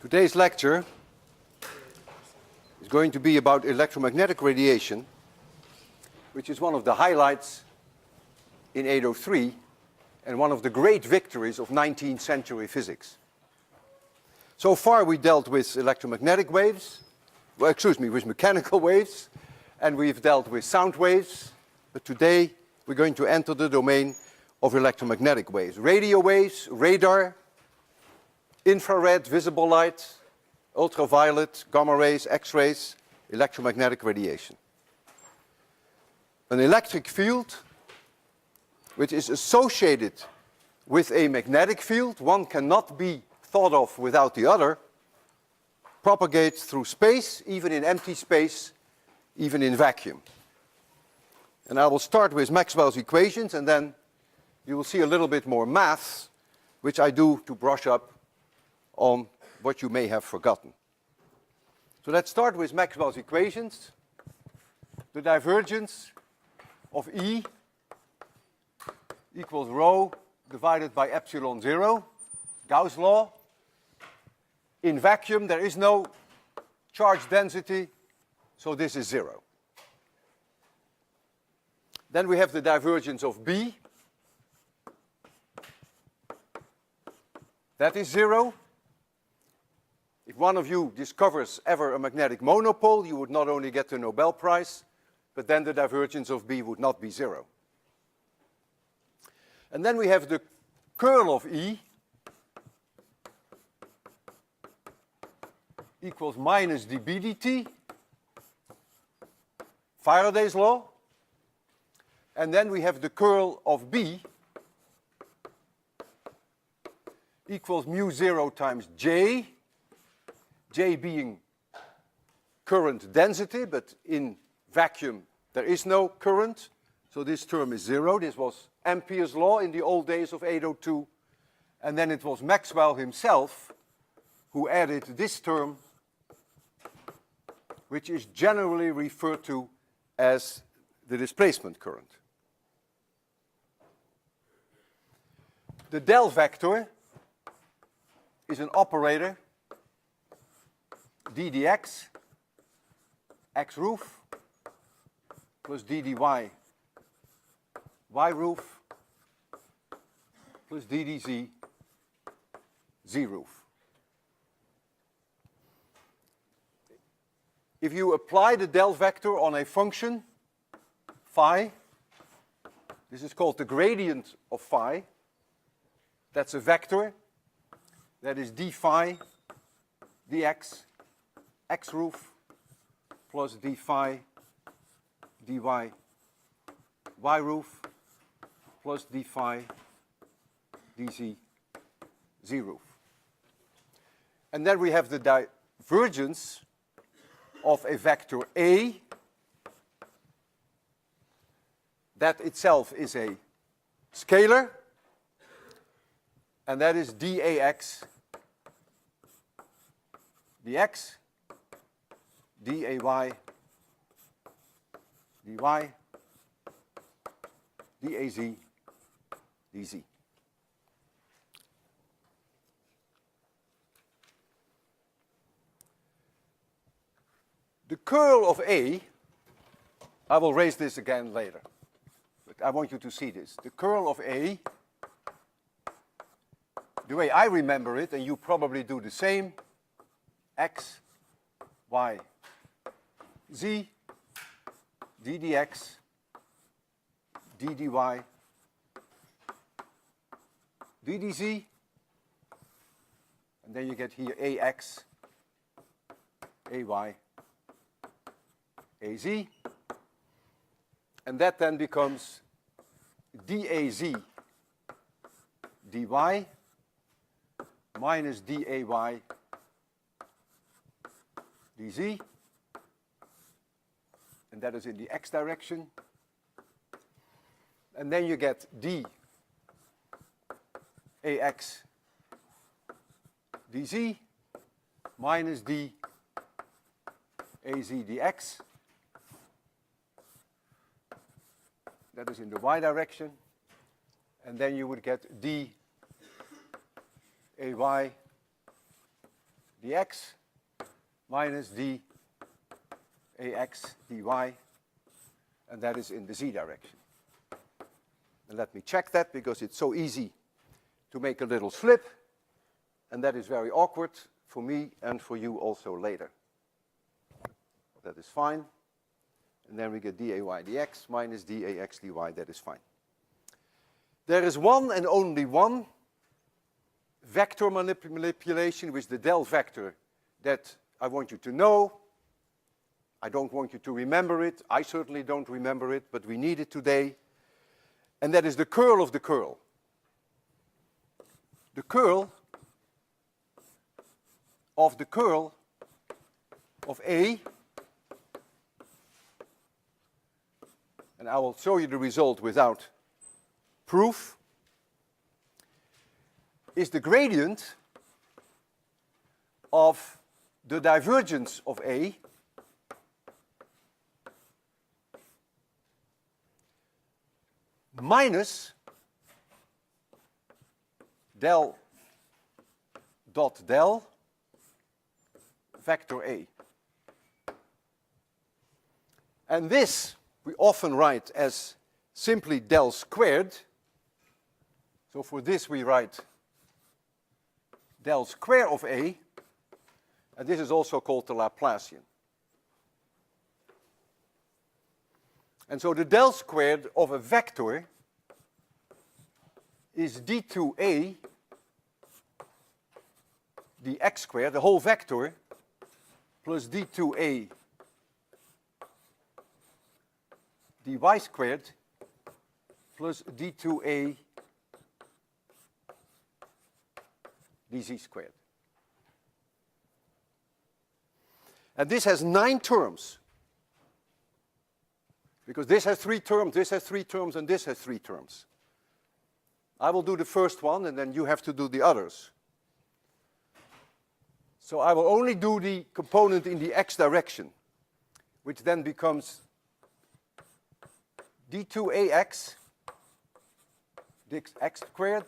Today's lecture is going to be about electromagnetic radiation, which is one of the highlights in 803 and one of the great victories of 19th century physics. So far we dealt with electromagnetic waves, with mechanical waves, and we've dealt with sound waves, but today we're going to enter the domain of electromagnetic waves. Radio waves, radar, infrared, visible light, ultraviolet, gamma rays, X-rays, electromagnetic radiation. An electric field which is associated with a magnetic field, one cannot be thought of without the other, propagates through space, even in empty space, even in vacuum. And I will start with Maxwell's equations, and then you will see a little bit more maths, which I do to brush up on what you may have forgotten. So let's start with Maxwell's equations. The divergence of E equals rho divided by epsilon 0, Gauss law. In vacuum there is no charge density, so this is 0. Then we have the divergence of B. That is 0. If one of you discovers ever a magnetic monopole, you would not only get the Nobel Prize, but then the divergence of B would not be 0. And then we have the curl of E equals minus dB dt, Faraday's law. And then we have the curl of B equals mu 0 times J, J being current density, but in vacuum there is no current, so this term is 0. This was Ampere's law in the old days of 802, and then it was Maxwell himself who added this term, which is generally referred to as the displacement current. The del vector is an operator d dx, x roof, plus d dy, y roof, plus d dz, z roof. If you apply the del vector on a function, phi, this is called the gradient of phi. That's a vector. That is d phi dx, x roof, plus d phi dy, y roof, plus d phi dz, z roof. And then we have the divergence of a vector A. That itself is a scalar, and that is dax dx, day, dy, daz, dz. The curl of A, I will raise this again later, but I want you to see this. The curl of A, the way I remember it, and you probably do the same, x, y, z, d dx, d dy, d dz, and then you get here ax, ay, az, and that then becomes daz dy minus day dz, and that is in the x direction. And then you get dax dz minus d az dx. That is in the y direction. And then you would get d ay dx minus dAx dy, and that is in the z direction. And let me check that because it's so easy to make a little slip, and that is very awkward for me and for you also later. That is fine. And then we get dy dx minus dAx dy, that is fine. There is one and only one vector manipulation with the del vector that I want you to know. I don't want you to remember it. I certainly don't remember it, but we need it today. And that is the curl of the curl. The curl of the curl of A, and I will show you the result without proof, is the gradient of the divergence of A minus del dot del vector A. And this we often write as simply del squared. So for this we write del square of A, and this is also called the Laplacian. And so the del squared of a vector is d2a dx squared, the whole vector, plus d2a dy squared plus d2a dz squared. And this has 9 terms. Because this has 3 terms, this has 3 terms, and this has 3 terms. I will do the first one, and then you have to do the others. So I will only do the component in the x direction, which then becomes d2ax dx squared,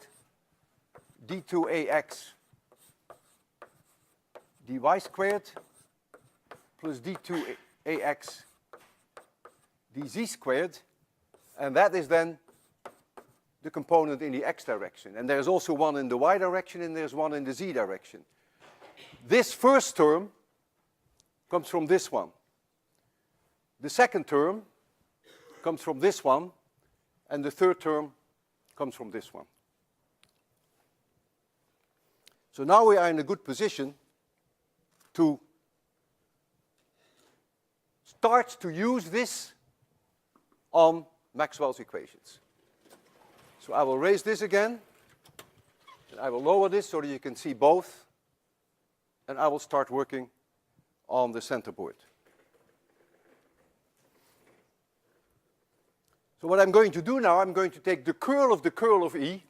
d2ax dy squared, plus d2ax dz squared, and that is then the component in the x direction. And there's also one in the y direction, and there's one in the z direction. This first term comes from this one. The second term comes from this one, and the third term comes from this one. So now we are in a good position to start to use this on Maxwell's equations. So I will raise this again, and I will lower this so that you can see both, and I will start working on the center board. So what I'm going to do now, I'm going to take the curl of E,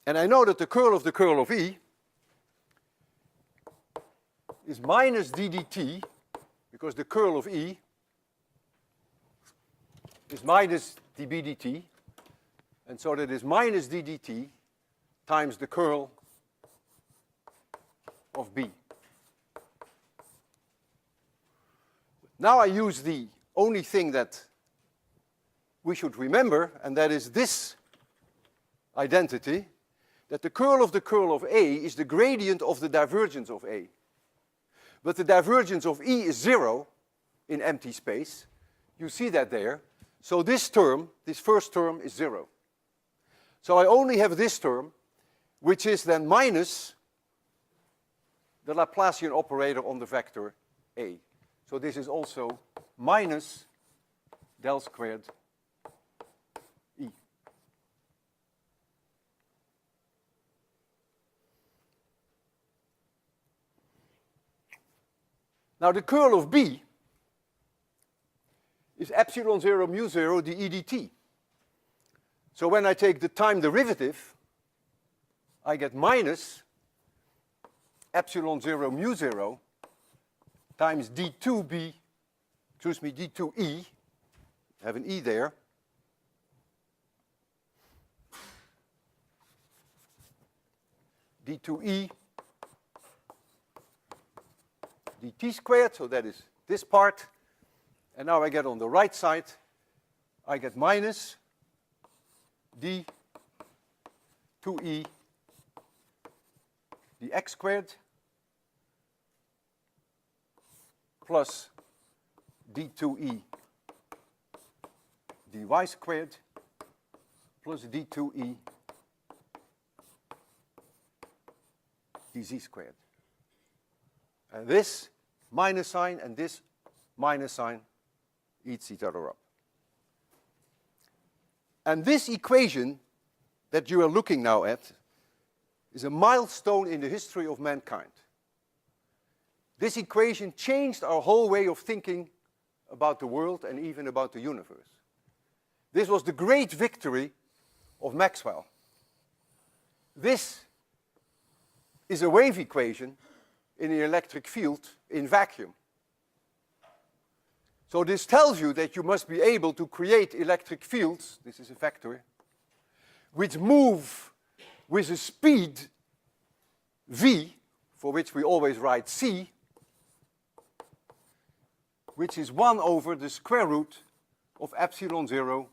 and I know that the curl of E is minus d dt, because the curl of E is minus dB dt, and so that is minus d dt times the curl of B. Now I use the only thing that we should remember, and that is this identity, that the curl of A is the gradient of the divergence of A. But the divergence of E is 0 in empty space. You see that there. So this term, this first term, is 0. So I only have this term, which is then minus the Laplacian operator on the vector A. So this is also minus del squared E. Now the curl of B is epsilon 0 mu 0 dE dt. So when I take the time derivative, I get minus epsilon 0 mu 0 times d2b, excuse me, d2e have an E there. d2E dt squared, so that is this part. And now I get on the right side, I get minus d2E dx squared plus d2E dy squared plus d2E dz squared. And this minus sign and this minus sign eats each other up. And this equation that you are looking now at is a milestone in the history of mankind. This equation changed our whole way of thinking about the world and even about the universe. This was the great victory of Maxwell. This is a wave equation in the electric field in vacuum. So this tells you that you must be able to create electric fields, this is a vector, which move with a speed v, for which we always write c, which is 1 over the square root of epsilon 0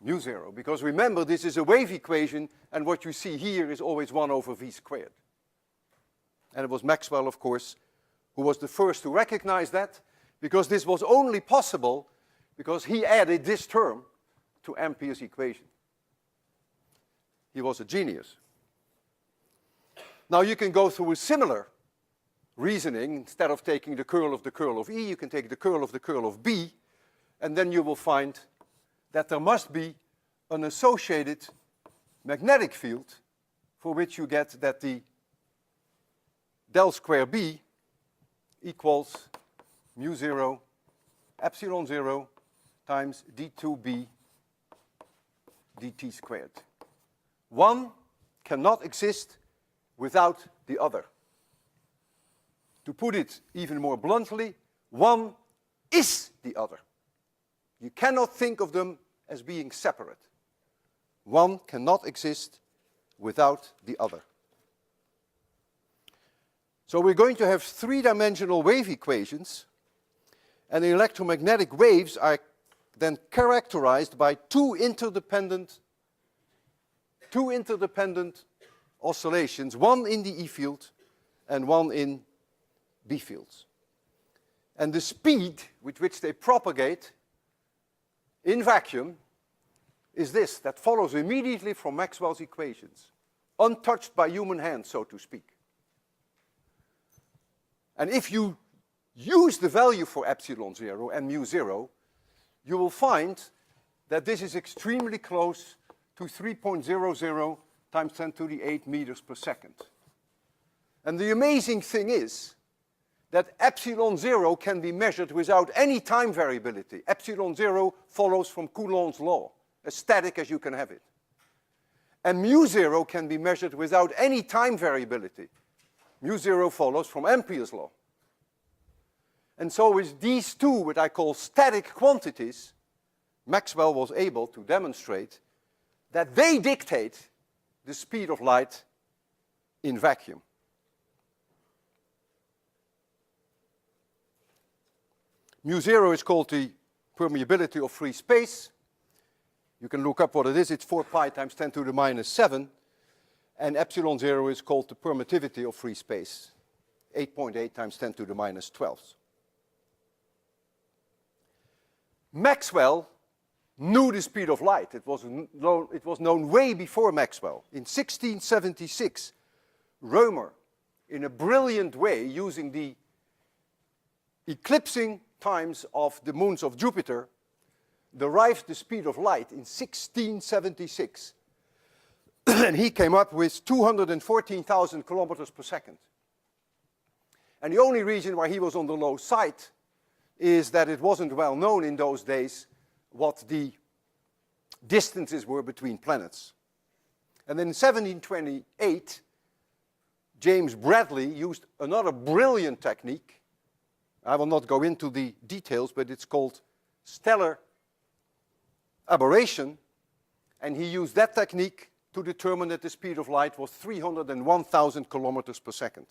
mu 0. Because remember, this is a wave equation, and what you see here is always 1 over v squared. And it was Maxwell, of course, who was the first to recognize that, because this was only possible because he added this term to Ampere's equation. He was a genius. Now you can go through a similar reasoning. Instead of taking the curl of E, you can take the curl of B, and then you will find that there must be an associated magnetic field for which you get that the del square B equals mu 0 epsilon 0 times d2b dt squared. One cannot exist without the other. To put it even more bluntly, one is the other. You cannot think of them as being separate. One cannot exist without the other. So we're going to have three-dimensional wave equations, and the electromagnetic waves are then characterized by two interdependent oscillations, one in the E field and one in B fields. And the speed with which they propagate in vacuum is this, that follows immediately from Maxwell's equations, untouched by human hands, so to speak. And if you use the value for epsilon 0 and mu 0, you will find that this is extremely close to 3.00 times 10 to the 8 meters per second. And the amazing thing is that epsilon 0 can be measured without any time variability. Epsilon 0 follows from Coulomb's law, as static as you can have it. And mu 0 can be measured without any time variability. Mu 0 follows from Ampere's law. And so with these two, what I call static quantities, Maxwell was able to demonstrate that they dictate the speed of light in vacuum. Mu 0 is called the permeability of free space. You can look up what it is. It's 4 pi times 10 to the minus 7. And epsilon 0 is called the permittivity of free space, 8.8 times 10 to the minus 12. Maxwell knew the speed of light. It was known way before Maxwell. In 1676, Römer, in a brilliant way, using the eclipsing times of the moons of Jupiter, derived the speed of light in 1676. And he came up with 214,000 kilometers per second. And the only reason why he was on the low side is that it wasn't well known in those days what the distances were between planets. And then in 1728, James Bradley used another brilliant technique. I will not go into the details, but it's called stellar aberration, and he used that technique to determine that the speed of light was 301,000 kilometers per second.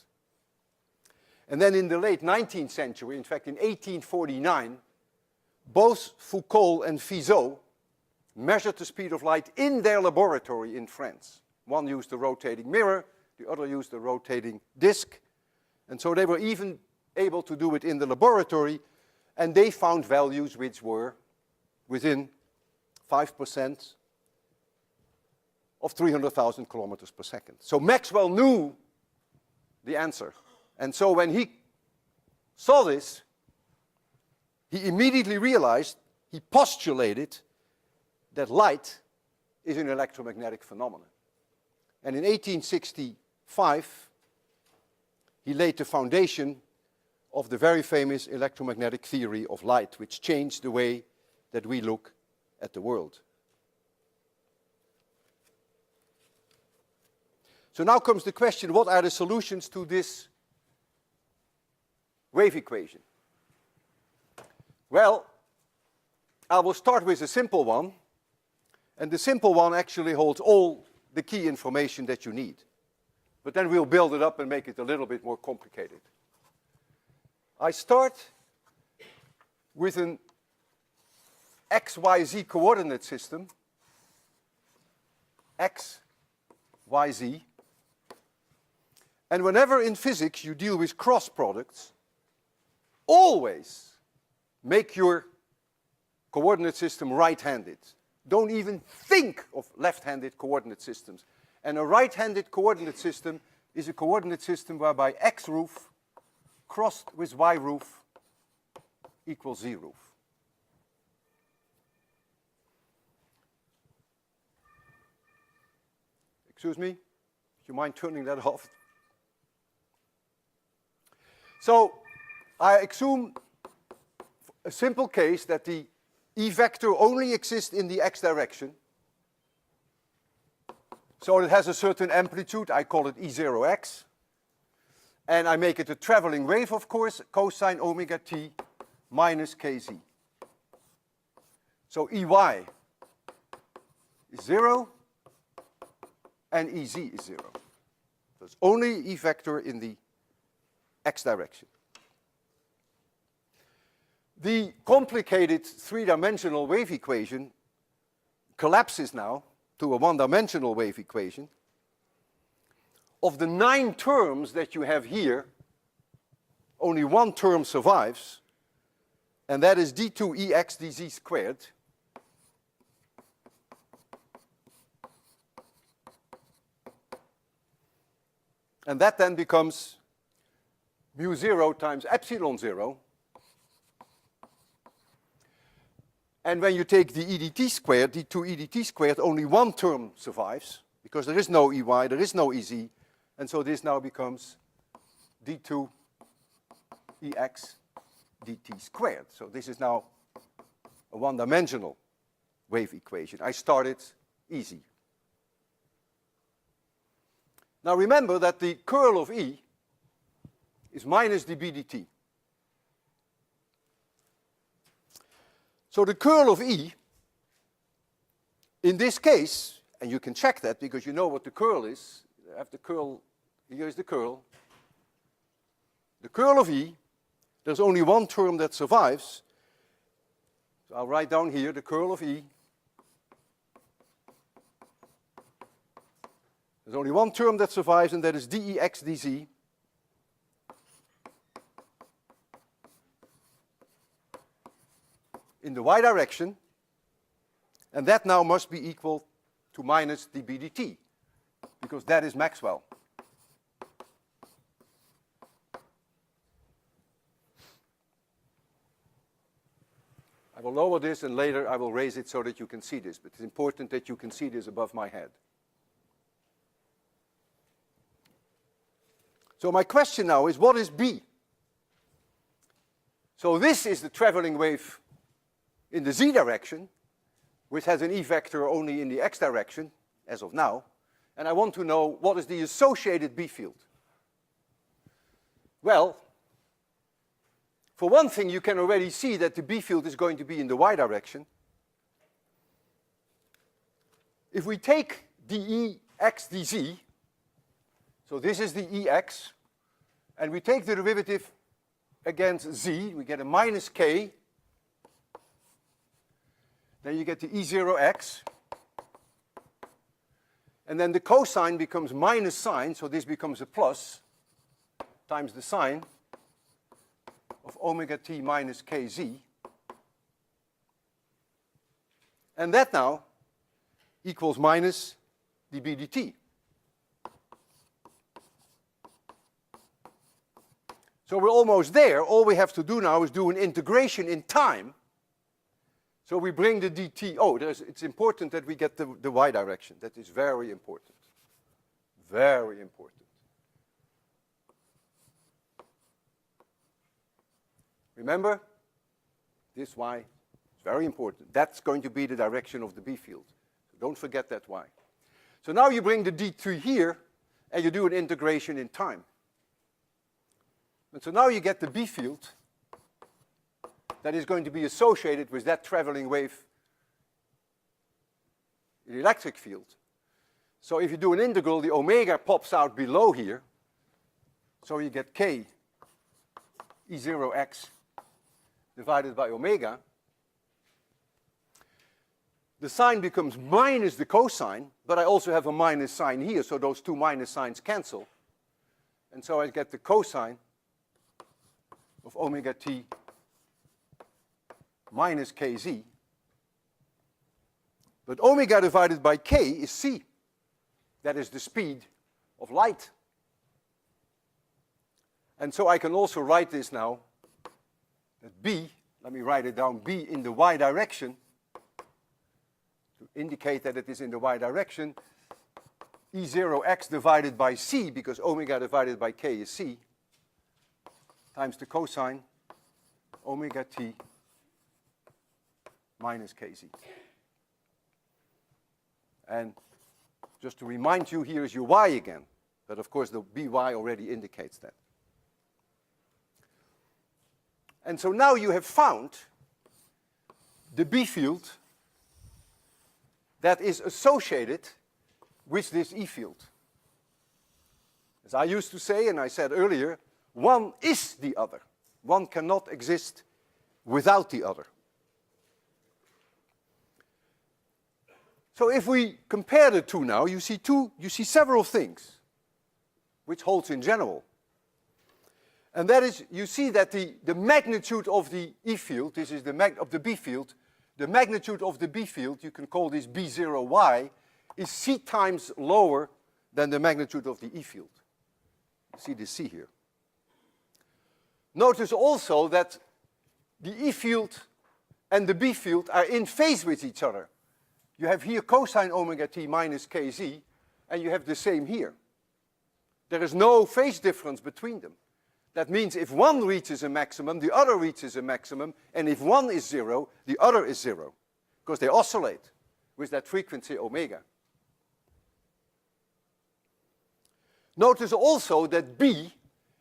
And then in the late 19th century, in fact in 1849, both Foucault and Fizeau measured the speed of light in their laboratory in France. One used a rotating mirror, the other used a rotating disk, and so they were even able to do it in the laboratory, and they found values which were within 5% of 300,000 kilometers per second. So Maxwell knew the answer. And so when he saw this, he immediately realized, he postulated that light is an electromagnetic phenomenon. And in 1865, he laid the foundation of the very famous electromagnetic theory of light, which changed the way that we look at the world. So now comes the question, what are the solutions to this wave equation? Well, I will start with a simple one, and the simple one actually holds all the key information that you need. But then we'll build it up and make it a little bit more complicated. I start with an XYZ coordinate system, X, Y, Z. And whenever in physics you deal with cross products, always make your coordinate system right-handed. Don't even think of left-handed coordinate systems. And a right-handed coordinate system is a coordinate system whereby X roof crossed with Y roof equals Z roof. Excuse me? Do you mind turning that off? So I assume a simple case that the E vector only exists in the X direction. So it has a certain amplitude, I call it E0x. And I make it a traveling wave, of course, cosine omega t minus kz. So EY is 0 and EZ is 0. So it's only E vector in the X direction. The complicated three-dimensional wave equation collapses now to a one-dimensional wave equation. Of the 9 terms that you have here, only one term survives, and that is d2Ex dz squared. And that then becomes mu 0 times epsilon 0. And when you take the edt squared, d2 edt squared, only one term survives, because there is no EY, there is no EZ, and so this now becomes d2 Ex dt squared. So this is now a one-dimensional wave equation. I started easy. Now remember that the curl of E is minus dB dt. So the curl of E, in this case, and you can check that because you know what the curl is. I have the curl, here is the curl. The curl of E, there's only one term that survives. So I'll write down here the curl of E. There's only one term that survives, and that is dEx dz. In the y direction, and that now must be equal to minus dB dt, because that is Maxwell. I will lower this and later I will raise it so that you can see this, but it's important that you can see this above my head. So my question now is, what is B? So this is the traveling wave in the z direction, which has an E vector only in the x direction, as of now, and I want to know what is the associated B field. Well, for one thing, you can already see that the B field is going to be in the y direction, if we take the ex dz, so this is the ex, and we take the derivative against z, we get a minus k, then you get the e0x, and then the cosine becomes minus sine, so this becomes a plus, times the sine of omega t minus kz. And that now equals minus dB dt. So we're almost there. All we have to do now is do an integration in time. So we bring the dt, it's important that we get the y direction. That is very important. Very important. Remember, this y is very important. That's going to be the direction of the B field. So don't forget that y. So now you bring the dt here, and you do an integration in time. And so now you get the B field that is going to be associated with that traveling wave in the electric field. So if you do an integral, the omega pops out below here. So you get k e0x divided by omega. The sine becomes minus the cosine, but I also have a minus sign here, so those two minus signs cancel. And so I get the cosine of omega t minus kz. But omega divided by k is c. That is the speed of light. And so I can also write this now, that b, let me write it down, b in the y direction, to indicate that it is in the y direction, e0x divided by c, because omega divided by k is c, times the cosine omega t minus kz. And just to remind you, here is your y again. But of course the by already indicates that. And so now you have found the B field that is associated with this E field. As I used to say, and I said earlier, one is the other. One cannot exist without the other. So if we compare the two now, you see several things which holds in general. And that is, you see that the magnitude of the E field, this is of the B field, the magnitude of the B field, you can call this B0y, is c times lower than the magnitude of the E field. You see this c here. Notice also that the E field and the B field are in phase with each other. You have here cosine omega t minus kz, and you have the same here. There is no phase difference between them. That means if one reaches a maximum, the other reaches a maximum, and if one is 0, the other is 0, because they oscillate with that frequency omega. Notice also that B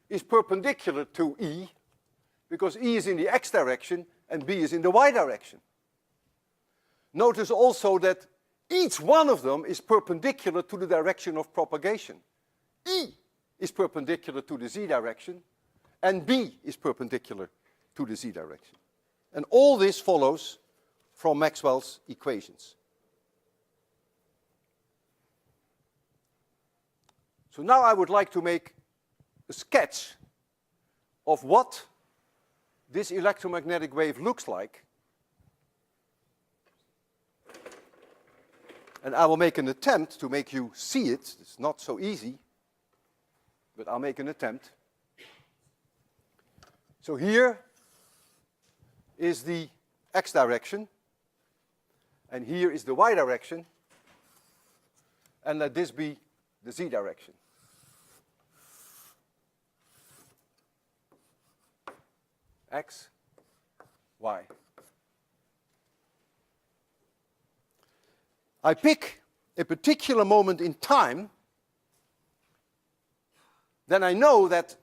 is perpendicular to E, because E is in the x direction and B is in the y direction. Notice also that each one of them is perpendicular to the direction of propagation. E is perpendicular to the z direction, and B is perpendicular to the z direction. And all this follows from Maxwell's equations. So now I would like to make a sketch of what this electromagnetic wave looks like. And I will make an attempt to make you see it. It's not so easy, but I'll make an attempt. So here is the x direction, and here is the y direction, and let this be the z direction. X, y. I pick a particular moment in time, then I know that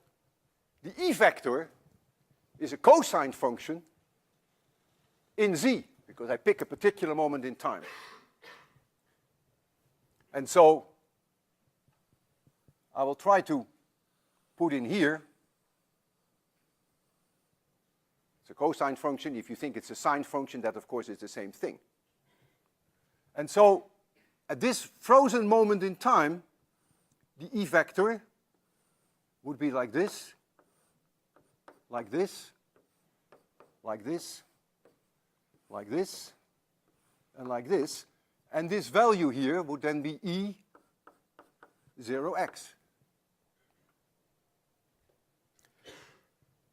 the E vector is a cosine function in z, because I pick a particular moment in time. And so I will try to put in here, it's a cosine function. If you think it's a sine function, that of course is the same thing. And so at this frozen moment in time, the E vector would be like this, like this, like this, like this, and like this. And this value here would then be E 0x.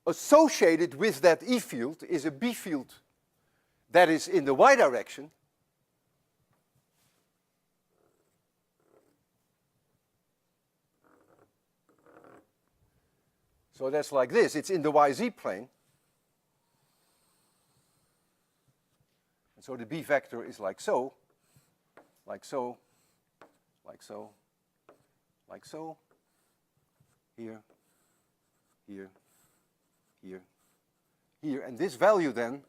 Associated with that E field is a B field that is in the y direction. So that's like this. It's in the yz plane. And so the B vector is like so, like so, like so, like so, here, here, here, here. And this value then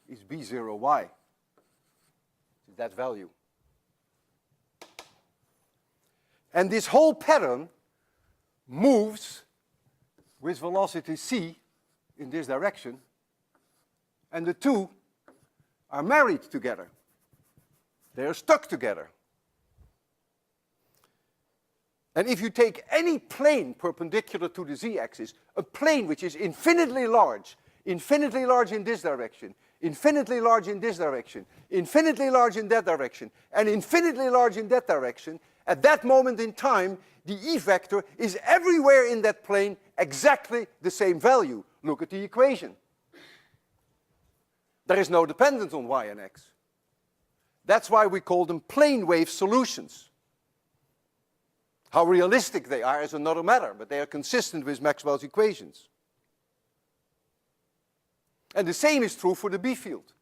is B0y. That value. And this whole pattern moves with velocity c in this direction, and the two are married together. They are stuck together. And if you take any plane perpendicular to the z-axis, a plane which is infinitely large in this direction, infinitely large in this direction, infinitely large in that direction, and infinitely large in that direction, at that moment in time, the E vector is everywhere in that plane exactly the same value. Look at the equation. There is no dependence on y and x. That's why we call them plane wave solutions. How realistic they are is another matter, but they are consistent with Maxwell's equations. And the same is true for the B field.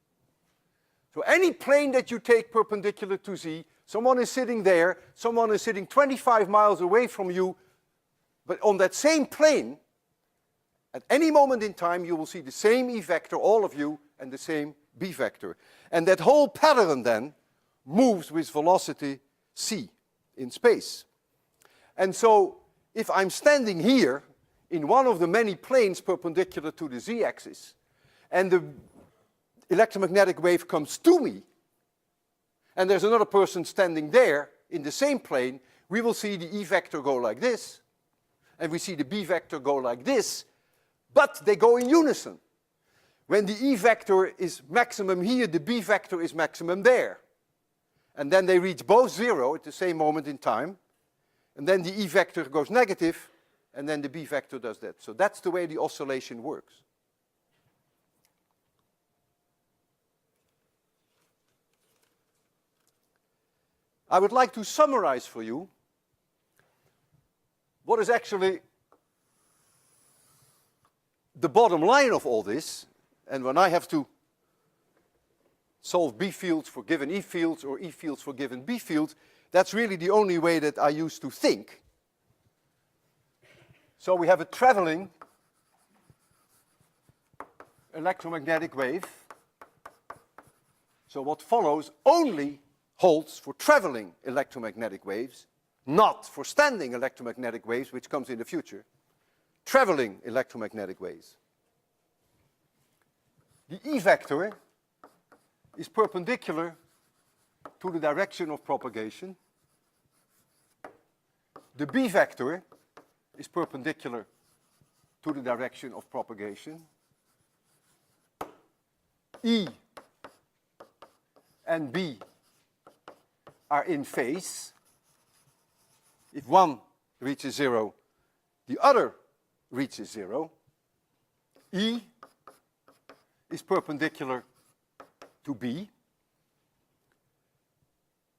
So any plane that you take perpendicular to z, someone is sitting there, someone is sitting 25 miles away from you, but on that same plane, at any moment in time, you will see the same E vector, all of you, and the same B vector. And that whole pattern then moves with velocity c in space. And so if I'm standing here in one of the many planes perpendicular to the z-axis, and the electromagnetic wave comes to me, and there's another person standing there in the same plane, we will see the E vector go like this, and we see the B vector go like this, but they go in unison. When the E vector is maximum here, the B vector is maximum there. And then they reach both zero at the same moment in time, and then the E vector goes negative, and then the B vector does that. So that's the way the oscillation works. I would like to summarize for you what is actually the bottom line of all this. And when I have to solve B fields for given E fields or E fields for given B fields, that's really the only way that I used to think. So we have a traveling electromagnetic wave. So what follows only holds for traveling electromagnetic waves, not for standing electromagnetic waves, which comes in the future. Traveling electromagnetic waves. The E vector is perpendicular to the direction of propagation. The B vector is perpendicular to the direction of propagation. E and B are in phase. If one reaches zero, the other reaches zero. E is perpendicular to B.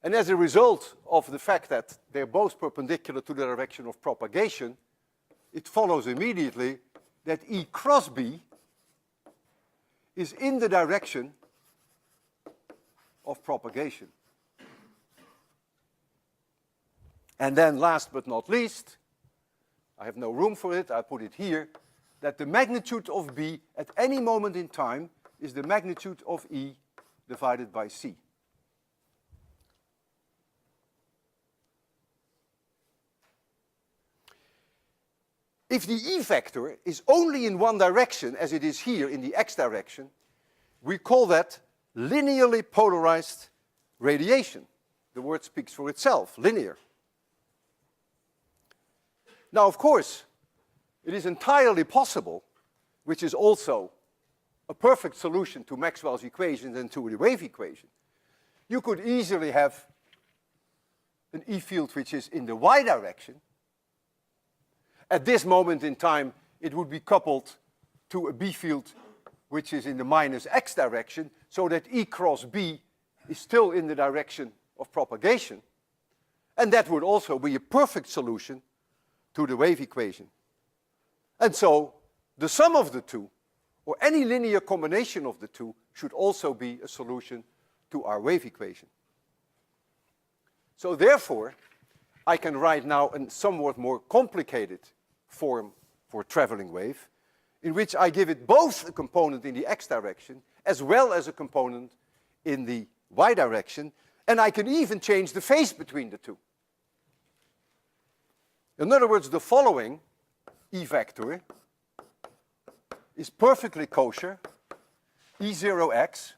And as a result of the fact that they're both perpendicular to the direction of propagation, it follows immediately that E cross B is in the direction of propagation. And then last but not least, I have no room for it, I put it here, that the magnitude of B at any moment in time is the magnitude of E divided by C. If the E vector is only in one direction, as it is here in the x direction, we call that linearly polarized radiation. The word speaks for itself, linear. Now, of course, it is entirely possible, which is also a perfect solution to Maxwell's equations and to the wave equation. You could easily have an E field which is in the y direction. At this moment in time, it would be coupled to a B field which is in the minus x direction, so that E cross B is still in the direction of propagation. And that would also be a perfect solution to the wave equation. And so the sum of the two, or any linear combination of the two, should also be a solution to our wave equation. So therefore, I can write now a somewhat more complicated form for traveling wave, in which I give it both a component in the x direction as well as a component in the y direction, and I can even change the phase between the two. In other words, the following E vector is perfectly kosher, E0x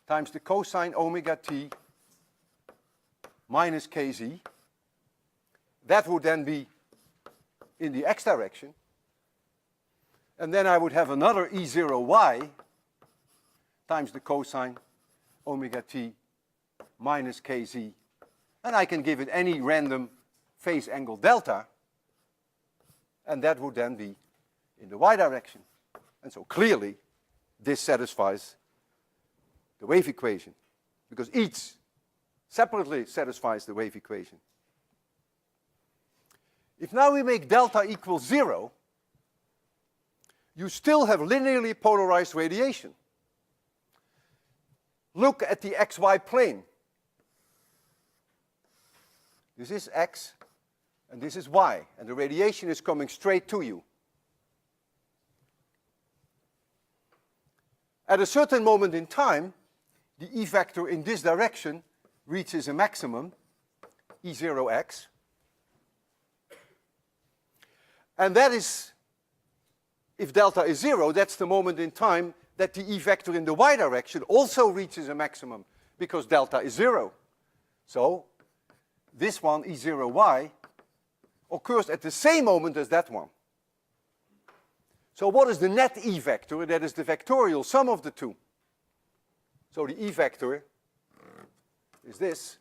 times the cosine omega t minus kz. That would then be in the x direction. And then I would have another E0y times the cosine omega t minus kz. And I can give it any random phase angle delta. And that would then be in the y direction. And so clearly, this satisfies the wave equation, because each separately satisfies the wave equation. If now we make delta equals 0, you still have linearly polarized radiation. Look at the xy plane. This is x, and this is y, and the radiation is coming straight to you. At a certain moment in time, the E vector in this direction reaches a maximum, E0x. And that is, if delta is 0, that's the moment in time that the E vector in the y direction also reaches a maximum, because delta is 0. So this one, E0y, occurs at the same moment as that one. So what is the net E vector? That is the vectorial sum of the two. So the E vector is this.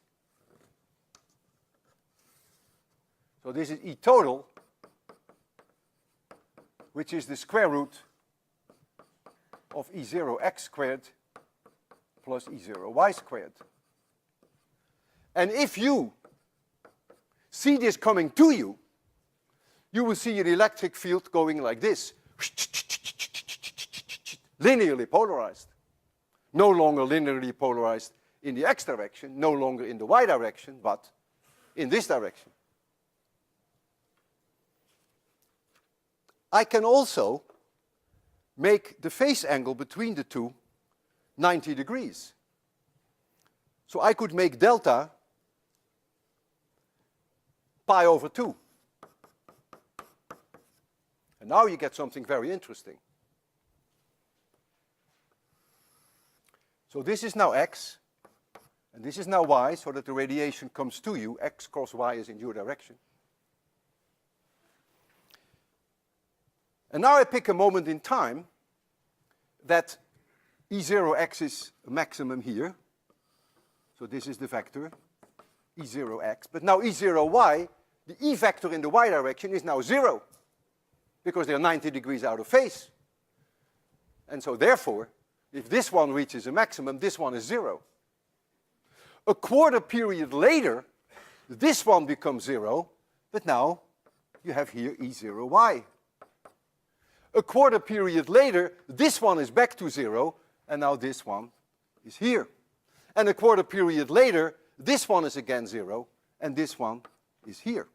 So this is E total, which is the square root of E0x squared plus E0y squared. And if you see this coming to you, you will see an electric field going like this. Linearly polarized. No longer linearly polarized in the x direction, no longer in the y direction, but in this direction. I can also make the phase angle between the two 90 degrees. So I could make delta pi over 2. And now you get something very interesting. So this is now x, and this is now y, so that the radiation comes to you. X cross y is in your direction. And now I pick a moment in time that E0x is a maximum here. So this is the vector, E0x. But now E0y, the E vector in the y direction is now 0, because they're 90 degrees out of phase. And so therefore, if this one reaches a maximum, this one is 0. A quarter period later, this one becomes 0, but now you have here E0y. A quarter period later, this one is back to 0, and now this one is here. And a quarter period later, this one is again 0, and this one is here.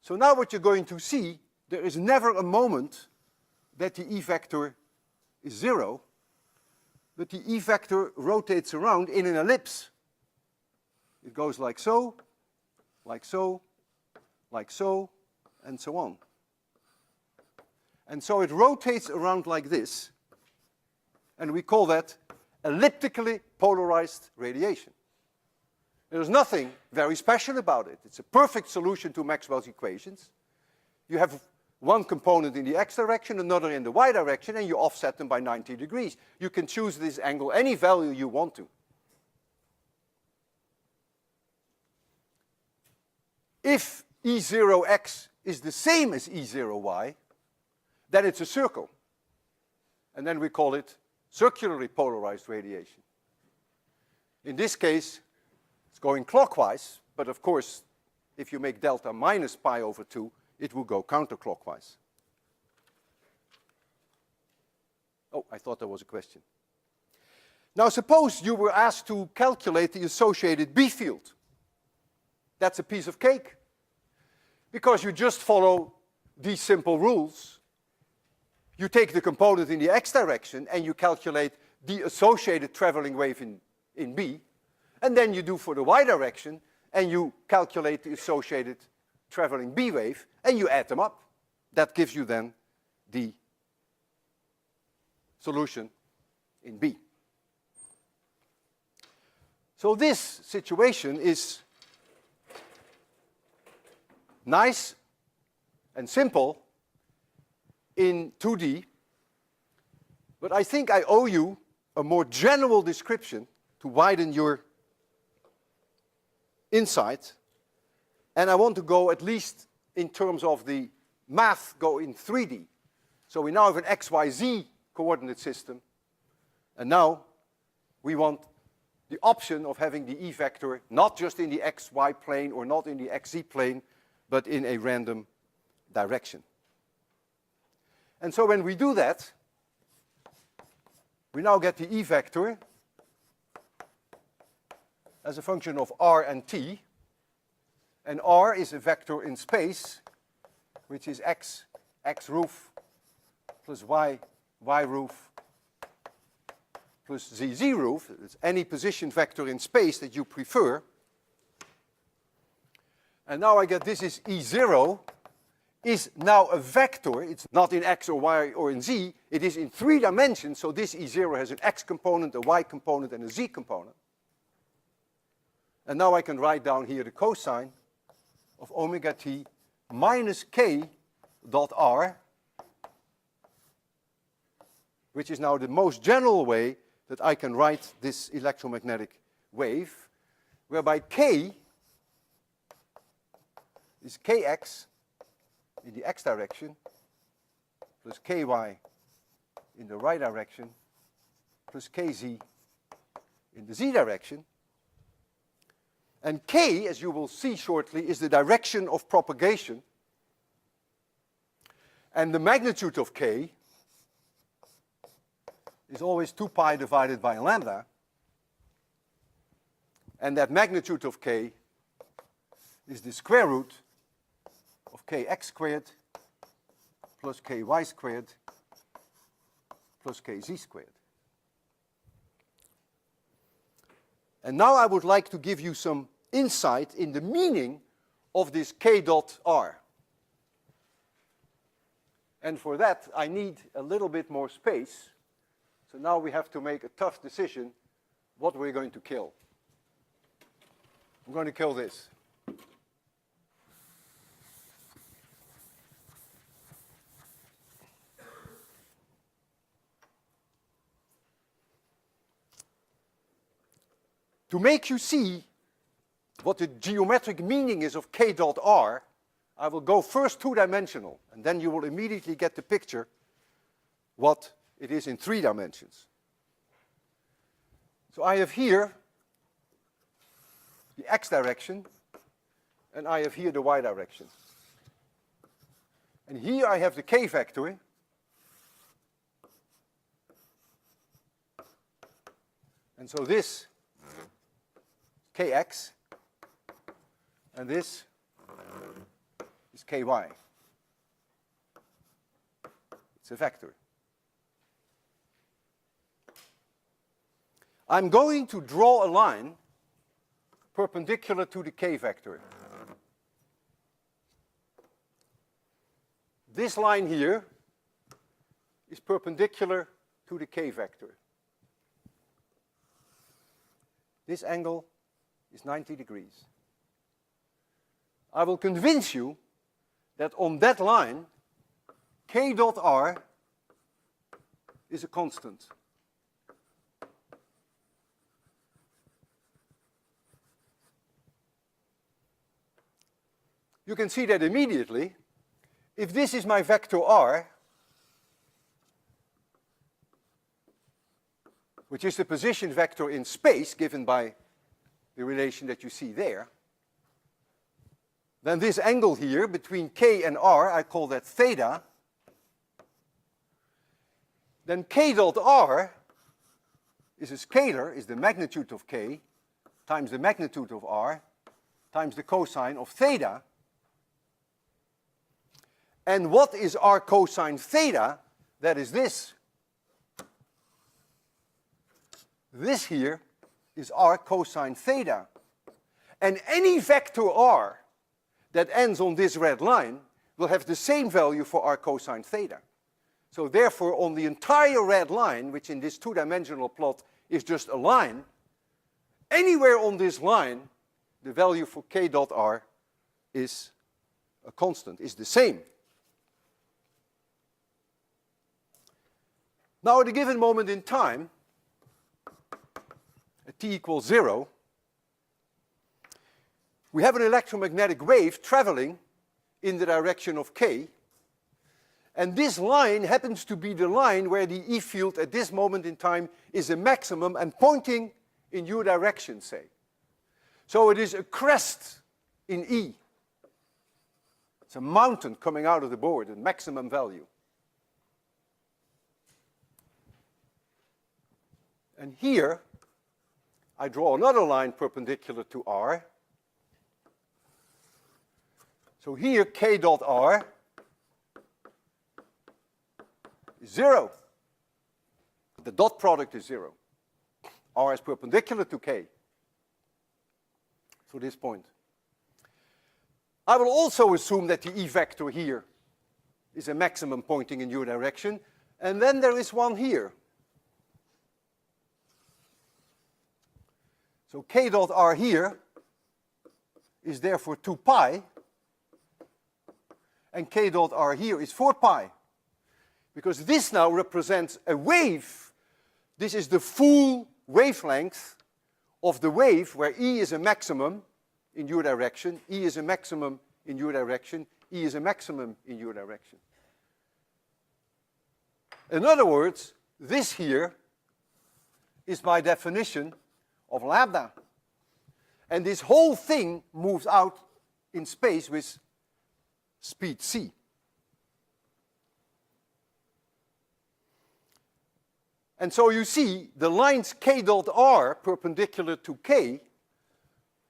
So now what you're going to see, there is never a moment that the E vector is 0, but the E vector rotates around in an ellipse. It goes like so, like so, like so, and so on. And so it rotates around like this, and we call that elliptically polarized radiation. There's nothing very special about it. It's a perfect solution to Maxwell's equations. You have one component in the x direction, another in the y direction, and you offset them by 90 degrees. You can choose this angle any value you want to. If E0x is the same as E0y, then it's a circle. And then we call it circularly polarized radiation. In this case, it's going clockwise, but of course, if you make delta minus pi over 2, it will go counterclockwise. Oh, I thought there was a question. Now suppose you were asked to calculate the associated B field. That's a piece of cake, because you just follow these simple rules. You take the component in the x direction and you calculate the associated traveling wave in B, and then you do for the y direction and you calculate the associated traveling B wave and you add them up. That gives you then the solution in B. So this situation is nice and simple in 2D, but I think I owe you a more general description to widen your insight, and I want to go at least in terms of the math, go in 3D. So we now have an x, y, z coordinate system, and now we want the option of having the E vector not just in the x, y plane or not in the x, z plane, but in a random direction. And so when we do that, we now get the E vector as a function of r and t. And r is a vector in space, which is x roof plus y roof plus z roof. It's any position vector in space that you prefer. And now I get this is E0 is now a vector. It's not in x or y or in z. It is in 3 dimensions, so this E0 has an x component, a y component, and a z component. And now I can write down here the cosine of omega t minus k dot r, which is now the most general way that I can write this electromagnetic wave, whereby k is kx in the x direction plus ky in the y direction plus kz in the z direction. And k, as you will see shortly, is the direction of propagation. And the magnitude of k is always 2 pi divided by lambda. And that magnitude of k is the square root of kx squared plus ky squared plus kz squared. And now I would like to give you some insight in the meaning of this k dot r. And for that, I need a little bit more space. So now we have to make a tough decision what we're going to kill. I'm going to kill this. To make you see what the geometric meaning is of k dot r, I will go first 2-dimensional, and then you will immediately get the picture what it is in 3 dimensions. So I have here the x direction, and I have here the y direction. And here I have the k vector, and so this kx, and this is ky. It's a vector. I'm going to draw a line perpendicular to the k vector. This line here is perpendicular to the k vector. This angle is 90 degrees. I will convince you that on that line, k dot r is a constant. You can see that immediately. If this is my vector r, which is the position vector in space given by the relation that you see there, then this angle here between k and r, I call that theta. Then k dot r is a scalar, is the magnitude of k times the magnitude of r times the cosine of theta. And what is r cosine theta? That is this. This here is r cosine theta. And any vector r that ends on this red line will have the same value for r cosine theta. So therefore, on the entire red line, which in this two-dimensional plot is just a line, anywhere on this line, the value for k dot r is a constant, is the same. Now, at a given moment in time, at t equals 0, we have an electromagnetic wave traveling in the direction of k, and this line happens to be the line where the E field at this moment in time is a maximum and pointing in your direction, say. So it is a crest in E. It's a mountain coming out of the board, a maximum value. And here, I draw another line perpendicular to r. So here, k dot r is 0. The dot product is 0. R is perpendicular to k. So this point. I will also assume that the E vector here is a maximum pointing in your direction, and then there is one here. So k dot r here is therefore 2 pi, and k dot r here is 4 pi. Because this now represents a wave. This is the full wavelength of the wave where E is a maximum in your direction, E is a maximum in your direction, E is a maximum in your direction. In other words, this here is my definition of lambda. And this whole thing moves out in space with speed c. And so you see the lines k dot r perpendicular to k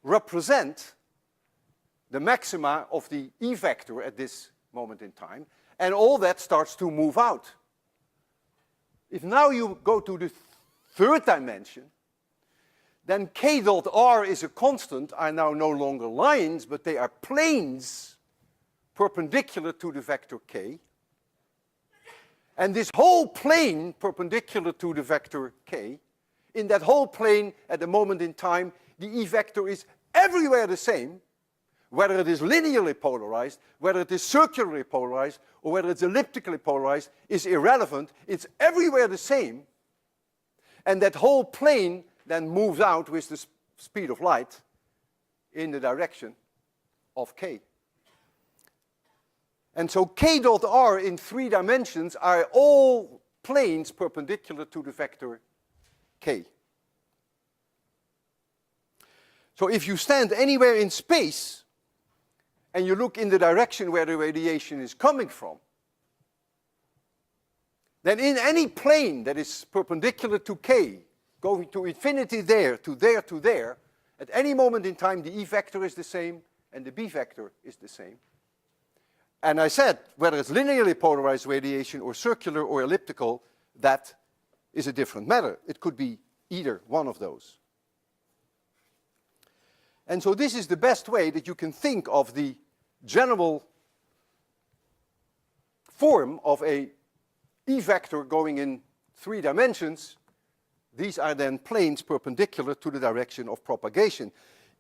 represent the maxima of the E vector at this moment in time, and all that starts to move out. If now you go to the third dimension, then k dot r is a constant, are now no longer lines, but they are planes perpendicular to the vector k. And this whole plane perpendicular to the vector k, in that whole plane at the moment in time, the E vector is everywhere the same, whether it is linearly polarized, whether it is circularly polarized, or whether it's elliptically polarized, is irrelevant. It's everywhere the same. And that whole plane then moves out with the speed of light in the direction of k. And so k dot r in 3 dimensions are all planes perpendicular to the vector k. So if you stand anywhere in space and you look in the direction where the radiation is coming from, then in any plane that is perpendicular to k, going to infinity there, to there, to there, at any moment in time the E vector is the same and the B vector is the same. And I said, whether it's linearly polarized radiation or circular or elliptical, that is a different matter. It could be either one of those. And so this is the best way that you can think of the general form of a E vector going in 3 dimensions, these are then planes perpendicular to the direction of propagation.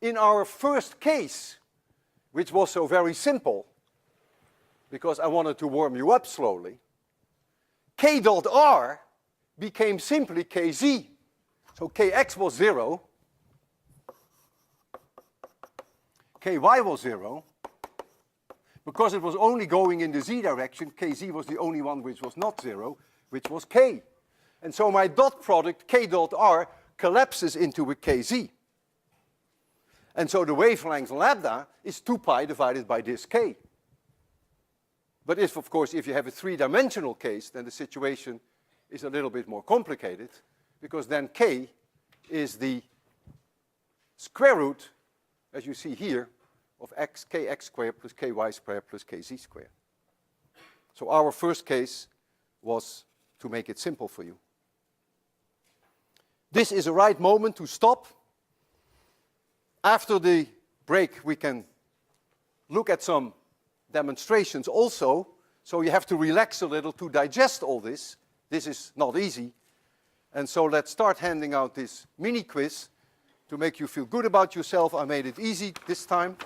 In our first case, which was so very simple, because I wanted to warm you up slowly, k dot r became simply kz. So kx was 0, ky was 0. Because it was only going in the z direction, kz was the only one which was not 0, which was k. And so my dot product, k dot r, collapses into a kz. And so the wavelength lambda is 2 pi divided by this k. But if, of course, if you have a 3-dimensional case, then the situation is a little bit more complicated, because then k is the square root, as you see here, of kx squared plus ky squared plus kz squared. So our first case was to make it simple for you. This is a right moment to stop. After the break, we can look at some demonstrations also, so you have to relax a little to digest all this. This is not easy. And so let's start handing out this mini quiz to make you feel good about yourself. I made it easy this time.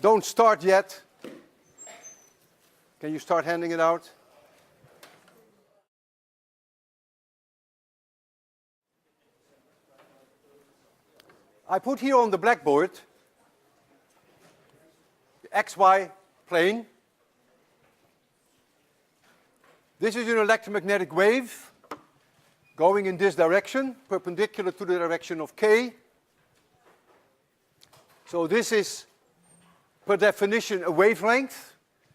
Don't start yet. Can you start handing it out? I put here on the blackboard the xy plane. This is an electromagnetic wave going in this direction, perpendicular to the direction of k. So this is, per definition, a wavelength.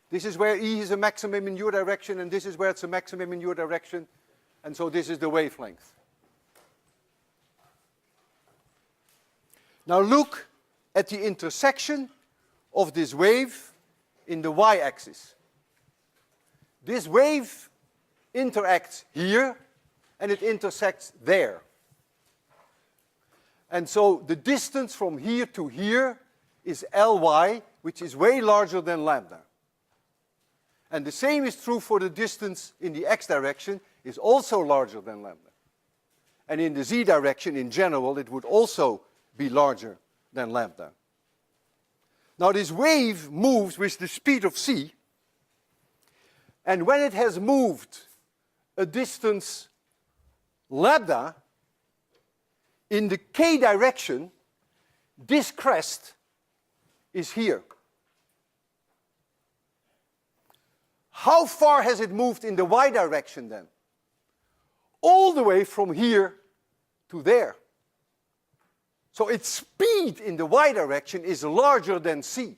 This is where E is a maximum in your direction, and this is where it's a maximum in your direction. And so this is the wavelength. Now look at the intersection of this wave in the y-axis. This wave interacts here, and it intersects there. And so the distance from here to here is Ly, which is way larger than lambda. And the same is true for the distance in the x direction, is also larger than lambda. And in the z direction, in general, it would also be larger than lambda. Now this wave moves with the speed of c, and when it has moved a distance lambda in the k direction, this crest is here. How far has it moved in the y direction then? All the way from here to there. So its speed in the y direction is larger than c.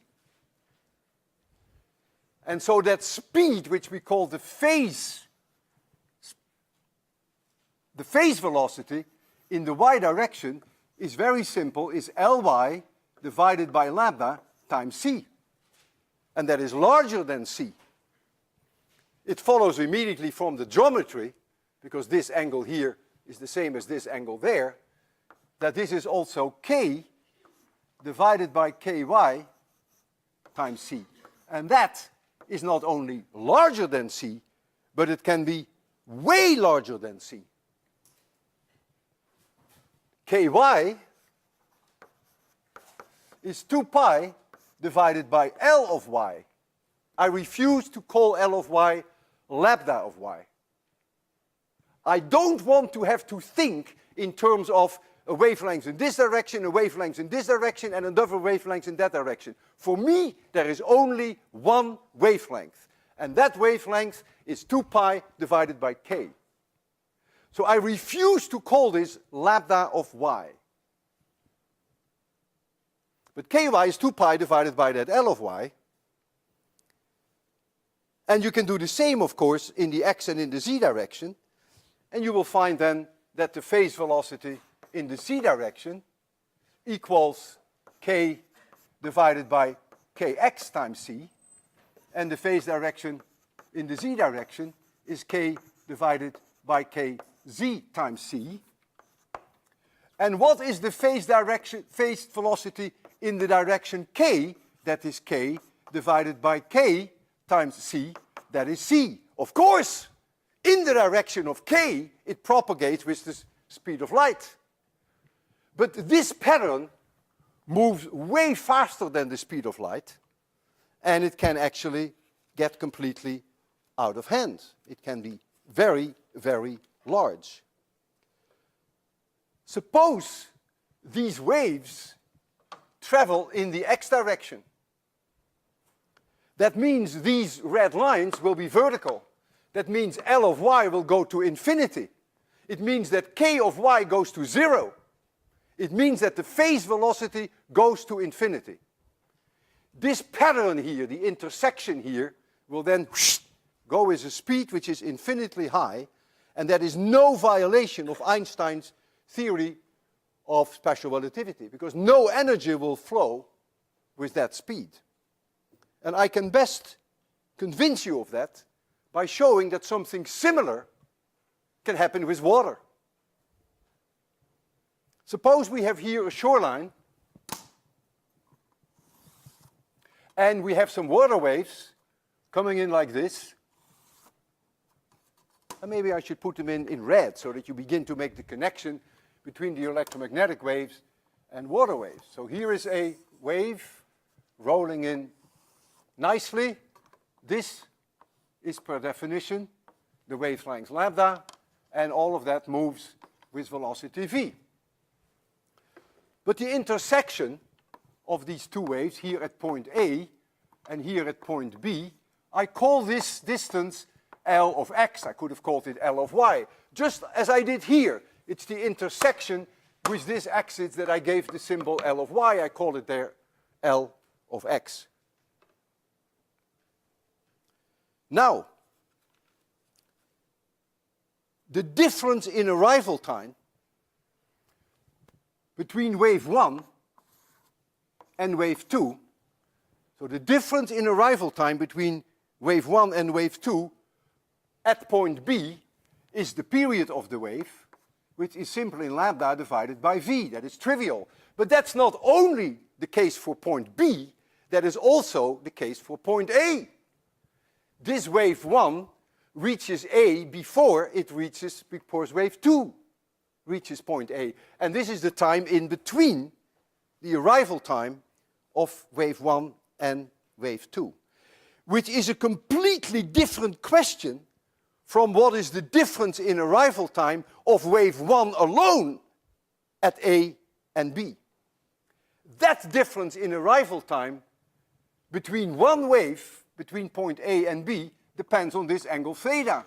And so that speed, which we call the phase velocity in the y direction, is very simple, is Ly divided by lambda times c. And that is larger than c. It follows immediately from the geometry, because this angle here is the same as this angle there, that this is also k divided by ky times c. And that is not only larger than c, but it can be way larger than c. Ky is 2 pi divided by L of y. I refuse to call L of y lambda of y. I don't want to have to think in terms of a wavelength in this direction, a wavelength in this direction, and another wavelength in that direction. For me, there is only one wavelength, and that wavelength is 2 pi divided by k. So I refuse to call this lambda of y. But ky is 2 pi divided by that L of y. And you can do the same, of course, in the x and in the z direction. And you will find then that the phase velocity in the z direction equals k divided by kx times c. And the phase direction in the z direction is k divided by kz times c. And what is the phase velocity in the direction k? That is k divided by k times c. that is c. Of course, in the direction of k, it propagates with the speed of light. But this pattern moves way faster than the speed of light, and it can actually get completely out of hand. It can be very, very large. Suppose these waves travel in the x direction. That means these red lines will be vertical. That means L of y will go to infinity. It means that k of y goes to 0. It means that the phase velocity goes to infinity. This pattern here, the intersection here, will then go with a speed which is infinitely high, and that is no violation of Einstein's theory of special relativity, because no energy will flow with that speed. And I can best convince you of that by showing that something similar can happen with water. Suppose we have here a shoreline, and we have some water waves coming in like this. And maybe I should put them in red so that you begin to make the connection between the electromagnetic waves and water waves. So here is a wave rolling in nicely. This is per definition the wave length lambda, and all of that moves with velocity v. But the intersection of these two waves, here at point A and here at point B, I call this distance L of x. I could have called it L of y, just as I did here. It's the intersection with this axis that I gave the symbol L of y. I call it there L of x. Now, the difference in arrival time between wave 1 and wave 2, so the difference in arrival time between wave 1 and wave 2 at point B is the period of the wave, which is simply lambda divided by v. That is trivial. But that's not only the case for point B, that is also the case for point A. This wave 1 reaches A before it reaches, because wave 2 reaches point A. And this is the time in between the arrival time of wave 1 and wave 2, which is a completely different question from what is the difference in arrival time of wave 1 alone at A and B. That difference in arrival time between one wave, between point A and B, depends on this angle theta.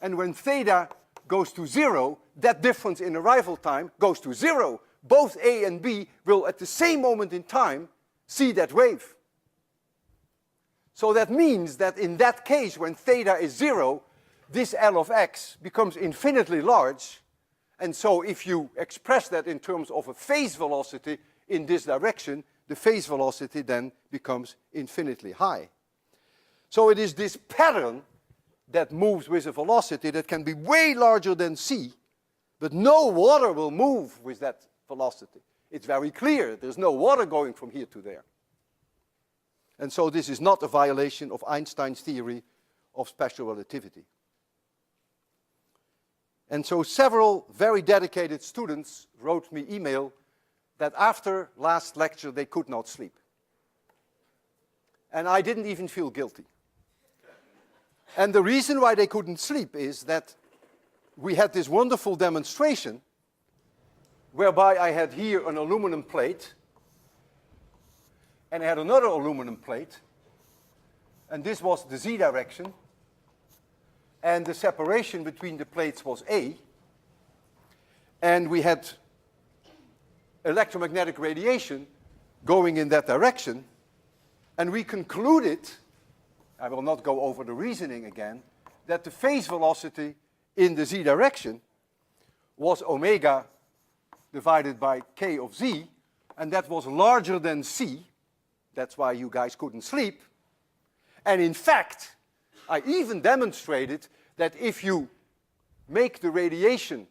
And when theta goes to 0, that difference in arrival time goes to 0. Both A and B will at the same moment in time see that wave. So that means that in that case, when theta is 0, this L of x becomes infinitely large, and so if you express that in terms of a phase velocity in this direction, the phase velocity then becomes infinitely high. So it is this pattern that moves with a velocity that can be way larger than c, but no water will move with that velocity. It's very clear, there's no water going from here to there. And so this is not a violation of Einstein's theory of special relativity. And so several very dedicated students wrote me email that after last lecture they could not sleep. And I didn't even feel guilty. And the reason why they couldn't sleep is that we had this wonderful demonstration whereby I had here an aluminum plate and I had another aluminum plate, and this was the z direction, and the separation between the plates was A, and we had electromagnetic radiation going in that direction, and we concluded, I will not go over the reasoning again, that the phase velocity in the z direction was omega divided by k of z, and that was larger than c. That's why you guys couldn't sleep. And in fact, I even demonstrated that if you make the radiation,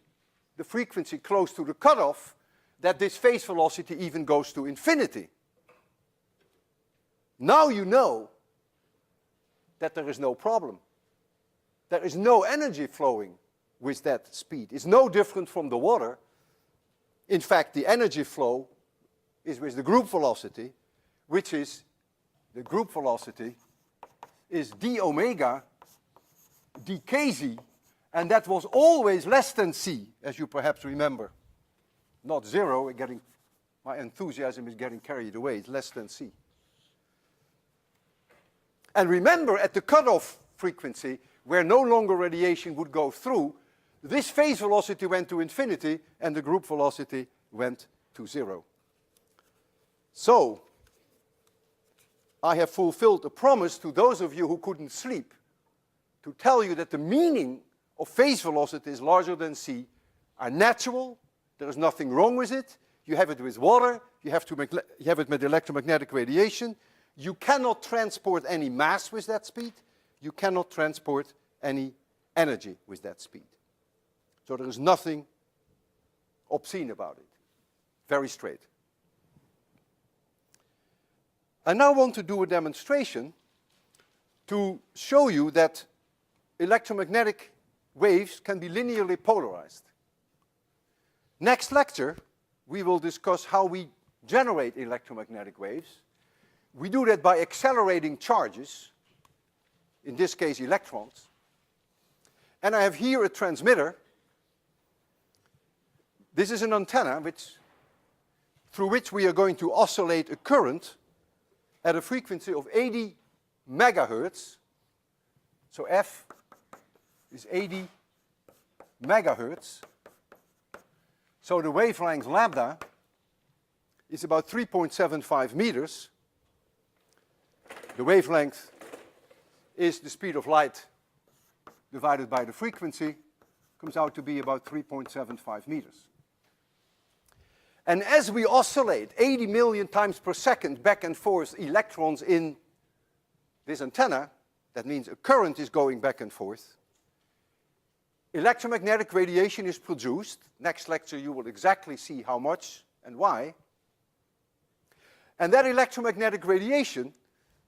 the frequency close to the cutoff, that this phase velocity even goes to infinity. Now you know that there is no problem. There is no energy flowing with that speed. It's no different from the water. In fact, the energy flow is with the group velocity, which is, the group velocity is d omega dkz, and that was always less than c, as you perhaps remember. Not zero, my enthusiasm is getting carried away, it's less than c. And remember, at the cutoff frequency, where no longer radiation would go through, this phase velocity went to infinity and the group velocity went to 0. So, I have fulfilled a promise to those of you who couldn't sleep to tell you that the meaning of phase velocities larger than c are natural. There is nothing wrong with it. You have it with water. You have it with electromagnetic radiation. You cannot transport any mass with that speed. You cannot transport any energy with that speed. So there is nothing obscene about it. Very straight. I now want to do a demonstration to show you that electromagnetic waves can be linearly polarized. Next lecture, we will discuss how we generate electromagnetic waves. We do that by accelerating charges, in this case electrons. And I have here a transmitter. This is an antenna through which we are going to oscillate a current at a frequency of 80 megahertz. So F is 80 megahertz. So the wavelength lambda is about 3.75 meters. The wavelength is the speed of light divided by the frequency, comes out to be about 3.75 meters. And as we oscillate 80 million times per second back and forth electrons in this antenna, that means a current is going back and forth, electromagnetic radiation is produced. Next lecture you will exactly see how much and why. And that electromagnetic radiation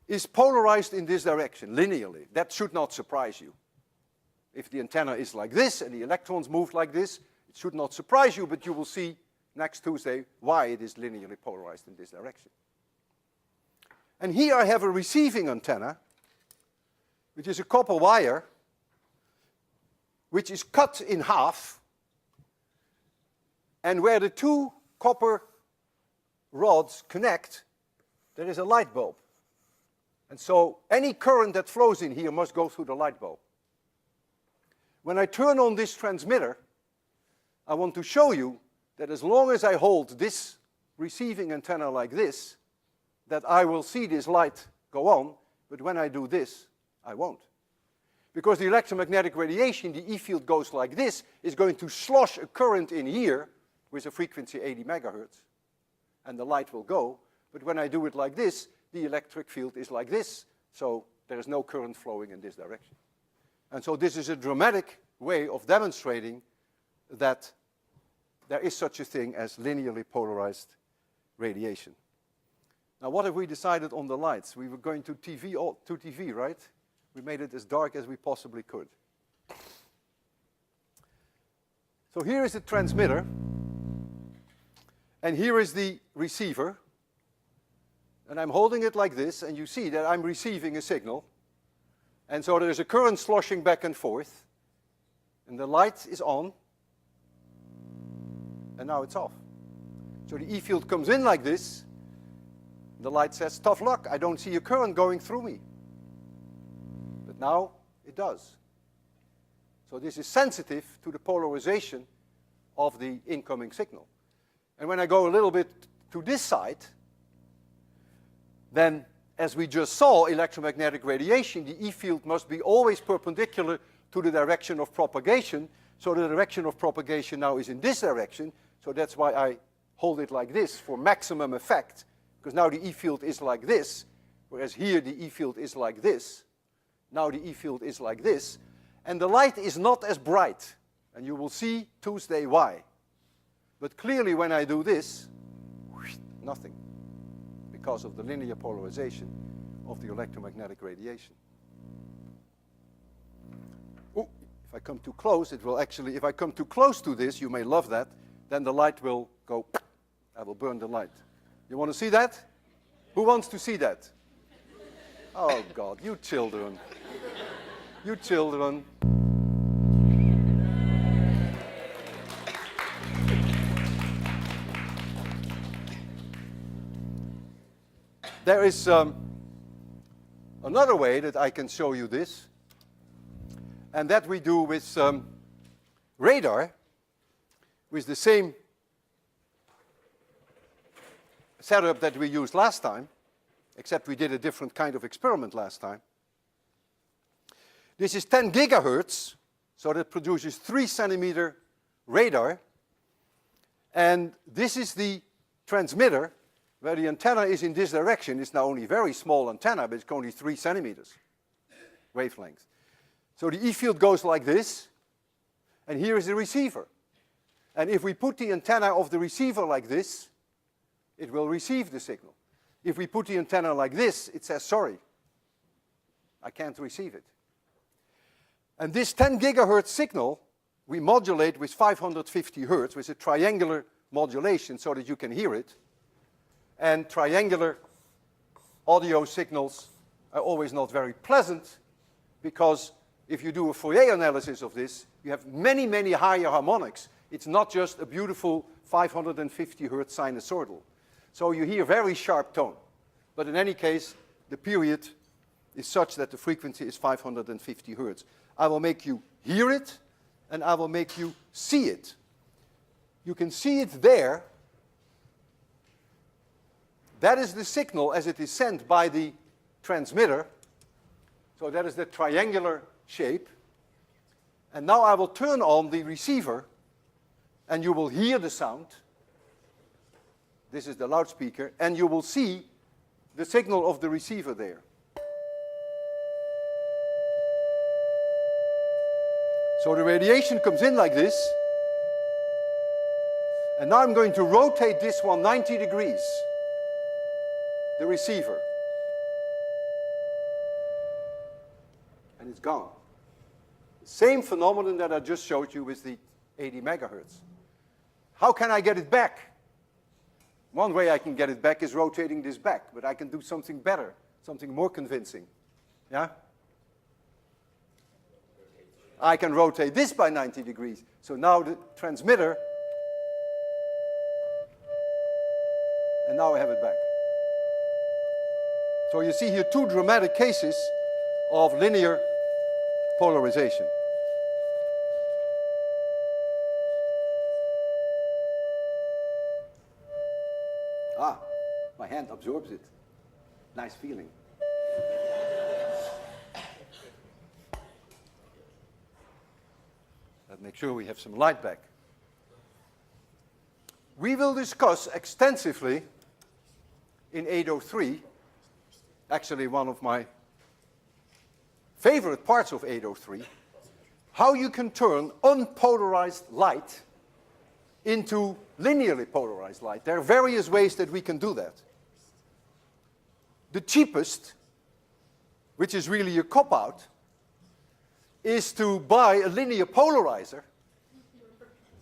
is polarized in this direction, linearly. That should not surprise you. If the antenna is like this and the electrons move like this, it should not surprise you, but you will see next Tuesday why it is linearly polarized in this direction. And here I have a receiving antenna, which is a copper wire, which is cut in half, and where the two copper rods connect, there is a light bulb. And so any current that flows in here must go through the light bulb. When I turn on this transmitter, I want to show you that as long as I hold this receiving antenna like this, that I will see this light go on, but when I do this, I won't. Because the electromagnetic radiation, the E field goes like this, is going to slosh a current in here with a frequency 80 megahertz, and the light will go. But when I do it like this, the electric field is like this, so there is no current flowing in this direction. And so this is a dramatic way of demonstrating that there is such a thing as linearly polarized radiation. Now, what have we decided on the lights? We were going to TV, right? We made it as dark as we possibly could. So here is the transmitter, and here is the receiver. And I'm holding it like this, and you see that I'm receiving a signal. And so there's a current sloshing back and forth, and the light is on, and now it's off. So the E field comes in like this, the light says, tough luck, I don't see a current going through me. But now it does. So this is sensitive to the polarization of the incoming signal. And when I go a little bit to this side, then as we just saw, electromagnetic radiation, the E field must be always perpendicular to the direction of propagation. So the direction of propagation now is in this direction. So that's why I hold it like this for maximum effect. Because now the E field is like this, whereas here the E field is like this. Now the E field is like this. And the light is not as bright. And you will see Tuesday why. But clearly when I do this, nothing. Because of the linear polarization of the electromagnetic radiation. Oh, if I come too close, it will actually, if I come too close to this, you may love that, then the light will go, I will burn the light. You want to see that? Who wants to see that? Oh God, you children. You children. There is another way that I can show you this, and that we do with radar, with the same setup that we used last time, except we did a different kind of experiment last time. This is 10 gigahertz, so that produces 3 centimeter radar, and this is the transmitter, where the antenna is in this direction. It's now only a very small antenna, but it's only 3 centimeters wavelength. So the E field goes like this, and here is the receiver. And if we put the antenna of the receiver like this, it will receive the signal. If we put the antenna like this, it says, sorry, I can't receive it. And this 10 gigahertz signal, we modulate with 550 hertz, with a triangular modulation so that you can hear it. And triangular audio signals are always not very pleasant, because if you do a Fourier analysis of this, you have many, many higher harmonics. It's not just a beautiful 550 hertz sinusoidal. So you hear very sharp tone. But in any case, the period is such that the frequency is 550 hertz. I will make you hear it, and I will make you see it. You can see it there. That is the signal as it is sent by the transmitter. So that is the triangular shape. And now I will turn on the receiver, and you will hear the sound. This is the loudspeaker, and you will see the signal of the receiver there. So the radiation comes in like this, and now I'm going to rotate this one 90 degrees. The receiver. And it's gone. Same phenomenon that I just showed you with the 80 megahertz. How can I get it back? One way I can get it back is rotating this back, but I can do something better, something more convincing. Yeah? I can rotate this by 90 degrees. So now the transmitter, and now I have it back. So you see here 2 dramatic cases of linear polarization. Ah, my hand absorbs it. Nice feeling. Let's make sure we have some light back. We will discuss extensively in 803, actually one of my favorite parts of 803, how you can turn unpolarized light into linearly polarized light. There are various ways that we can do that. The cheapest, which is really a cop-out, is to buy a linear polarizer.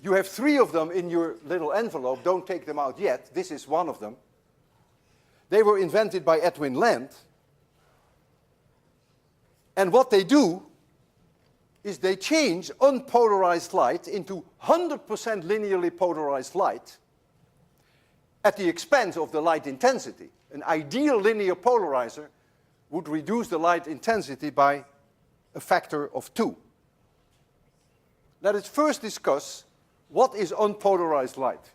You have 3 of them in your little envelope. Don't take them out yet. This is one of them. They were invented by Edwin Land. And what they do is they change unpolarized light into 100% linearly polarized light at the expense of the light intensity. An ideal linear polarizer would reduce the light intensity by a factor of 2. Let us first discuss what is unpolarized light.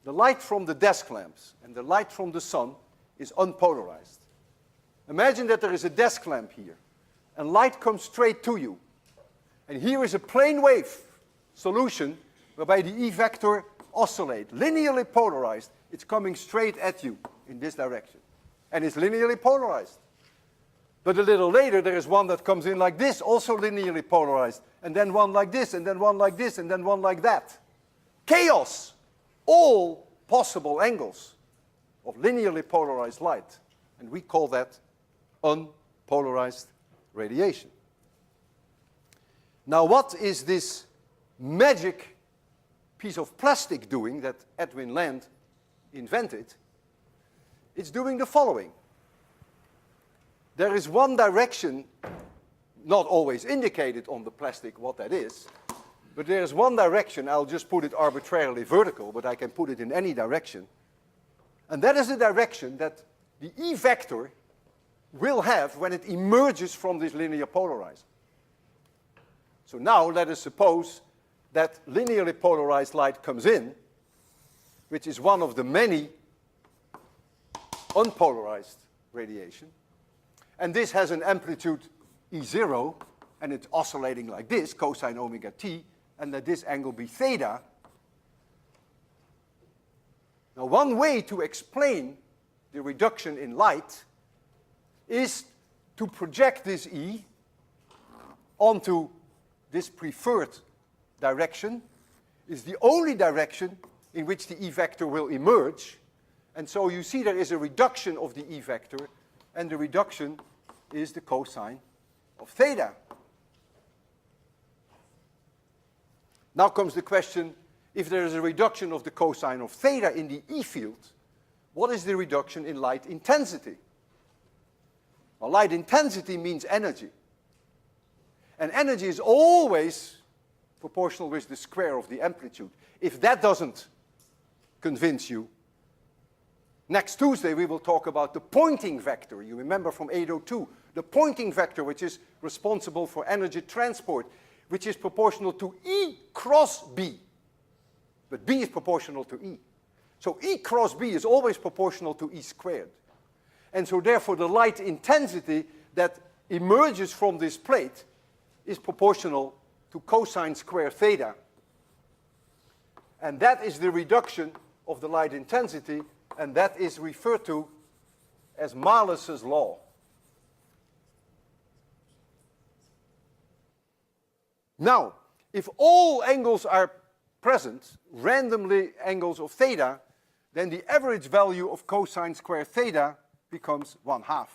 The light from the desk lamps and the light from the sun is unpolarized. Imagine that there is a desk lamp here, and light comes straight to you. And here is a plane wave solution whereby the E vector oscillates, linearly polarized. It's coming straight at you in this direction. And it's linearly polarized. But a little later, there is one that comes in like this, also linearly polarized, and then one like this, and then one like this, and then one like that. Chaos! All possible angles of linearly polarized light. And we call that unpolarized polarized radiation. Now, what is this magic piece of plastic doing that Edwin Land invented? It's doing the following. There is one direction, not always indicated on the plastic what that is, but there is one direction. I'll just put it arbitrarily vertical, but I can put it in any direction. And that is the direction that the E vector will have when it emerges from this linear polarizer. So now let us suppose that linearly polarized light comes in, which is one of the many unpolarized radiation. And this has an amplitude E0, and it's oscillating like this, cosine omega t, and let this angle be theta. Now, one way to explain the reduction in light is to project this E onto this preferred direction. Is the only direction in which the E vector will emerge. And so you see there is a reduction of the E vector, and the reduction is the cosine of theta. Now comes the question, if there is a reduction of the cosine of theta in the E field, what is the reduction in light intensity? Well, light intensity means energy. And energy is always proportional with the square of the amplitude. If that doesn't convince you, next Tuesday we will talk about the Poynting vector. You remember from 802, the Poynting vector, which is responsible for energy transport, which is proportional to E cross B. But B is proportional to E. So E cross B is always proportional to E squared. And so therefore the light intensity that emerges from this plate is proportional to cosine square theta. And that is the reduction of the light intensity, and that is referred to as Malus's law. Now, if all angles are present, randomly angles of theta, then the average value of cosine square theta becomes 1/2.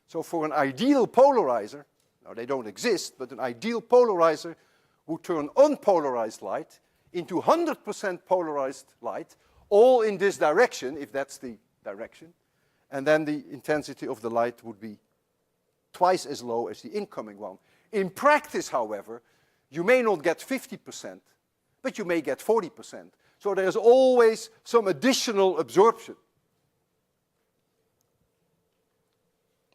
So for an ideal polarizer, now they don't exist, but an ideal polarizer would turn unpolarized light into 100% polarized light, all in this direction, if that's the direction, and then the intensity of the light would be twice as low as the incoming one. In practice, however, you may not get 50%, but you may get 40%. So there's always some additional absorption.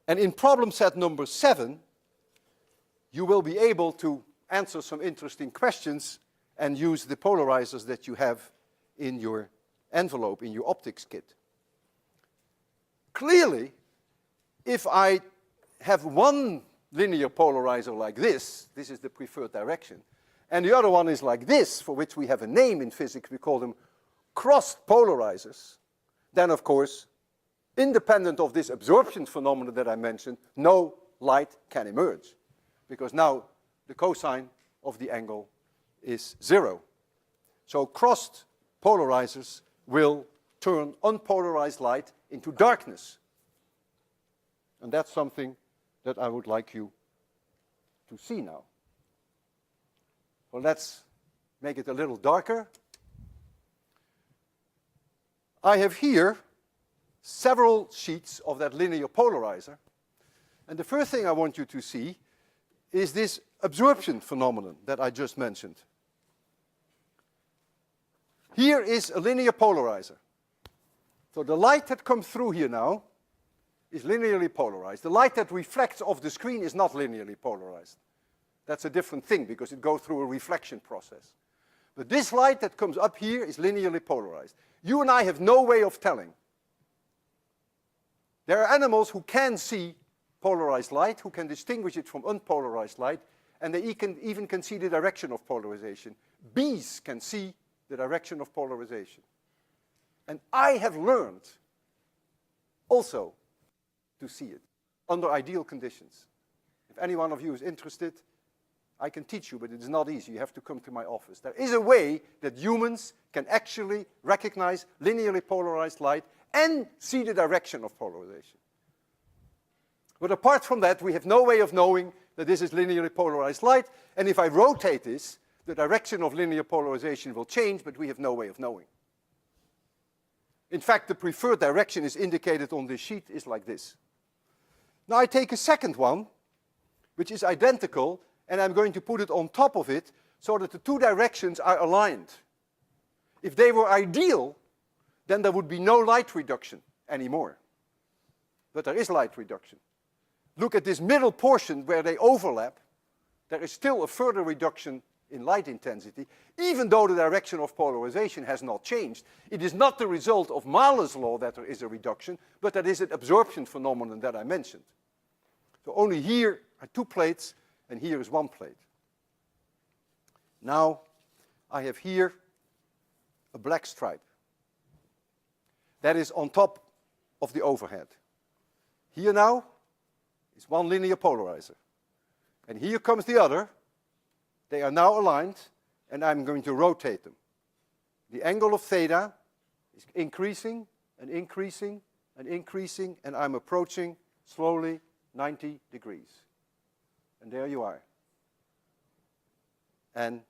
And in problem set number 7, you will be able to answer some interesting questions and use the polarizers that you have in your envelope, in your optics kit. Clearly, if I have one linear polarizer like this is the preferred direction, and the other one is like this, for which we have a name in physics, we call them crossed polarizers, then of course, independent of this absorption phenomenon that I mentioned, no light can emerge, because now the cosine of the angle is 0. So crossed polarizers will turn unpolarized light into darkness. And that's something that I would like you to see now. Well, let's make it a little darker. I have here several sheets of that linear polarizer. And the first thing I want you to see is this absorption phenomenon that I just mentioned. Here is a linear polarizer. So the light that comes through here now is linearly polarized. The light that reflects off the screen is not linearly polarized. That's a different thing because it goes through a reflection process. But this light that comes up here is linearly polarized. You and I have no way of telling. There are animals who can see polarized light, who can distinguish it from unpolarized light, and they even can see the direction of polarization. Bees can see the direction of polarization. And I have learned also to see it under ideal conditions. If any one of you is interested, I can teach you, but it is not easy. You have to come to my office. There is a way that humans can actually recognize linearly polarized light and see the direction of polarization. But apart from that, we have no way of knowing that this is linearly polarized light, and if I rotate this, the direction of linear polarization will change, but we have no way of knowing. In fact, the preferred direction is indicated on this sheet is like this. Now I take a second one, which is identical, and I'm going to put it on top of it so that the two directions are aligned. If they were ideal, then there would be no light reduction anymore. But there is light reduction. Look at this middle portion where they overlap. There is still a further reduction in light intensity, even though the direction of polarization has not changed. It is not the result of Mahler's law that there is a reduction, but that is an absorption phenomenon that I mentioned. So only here are two plates, and here is one plate. Now I have here a black stripe. That is on top of the overhead. Here now is one linear polarizer. And here comes the other. They are now aligned, and I'm going to rotate them. The angle of theta is increasing and increasing and increasing, and I'm approaching slowly 90 degrees. And there you are. And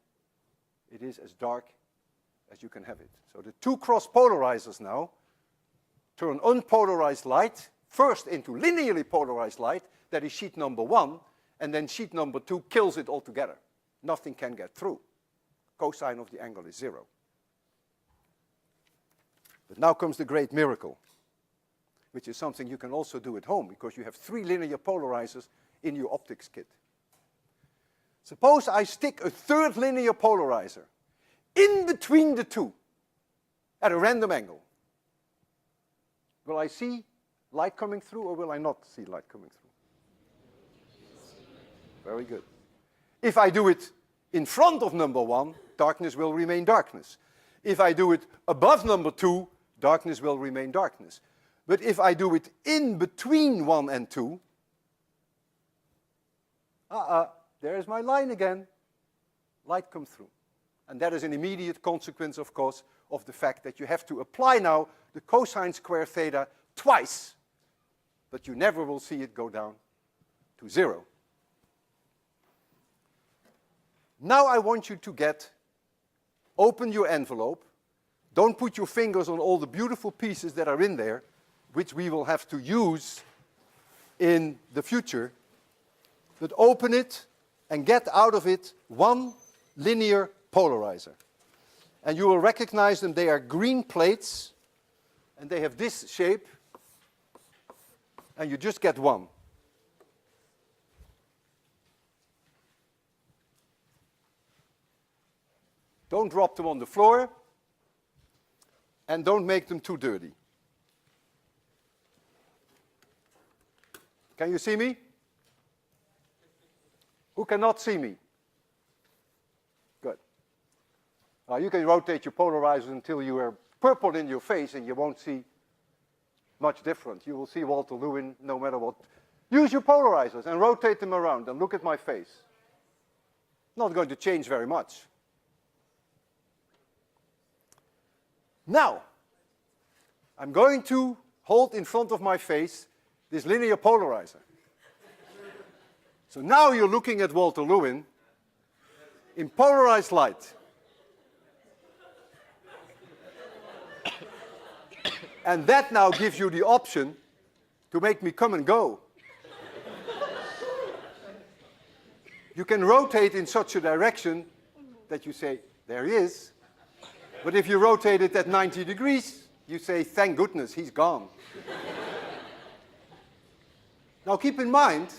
it is as dark as you can have it. So the two cross polarizers now turn unpolarized light first into linearly polarized light, that is sheet number 1, and then sheet number 2 kills it altogether. Nothing can get through. Cosine of the angle is 0. But now comes the great miracle, which is something you can also do at home, because you have 3 linear polarizers in your optics kit. Suppose I stick a third linear polarizer in between the two at a random angle. Will I see light coming through, or will I not see light coming through? Very good. If I do it in front of number 1, darkness will remain darkness. If I do it above number 2, darkness will remain darkness. But if I do it in between 1 and 2, there's my line again. Light comes through. And that is an immediate consequence, of course, of the fact that you have to apply now the cosine square theta twice, but you never will see it go down to 0. Now I want you to open your envelope. Don't put your fingers on all the beautiful pieces that are in there, which we will have to use in the future. But open it and get out of it one linear polarizer. And you will recognize them. They are green plates, and they have this shape, and you just get one. Don't drop them on the floor, and don't make them too dirty. Can you see me? Who cannot see me? Good. You can rotate your polarizers until you are purple in your face, and you won't see much different. You will see Walter Lewin no matter what. Use your polarizers and rotate them around, and look at my face. Not going to change very much. Now, I'm going to hold in front of my face this linear polarizer. So now you're looking at Walter Lewin in polarized light. And that now gives you the option to make me come and go. You can rotate in such a direction that you say, there he is. But if you rotate it at 90 degrees, you say, thank goodness, he's gone. Now keep in mind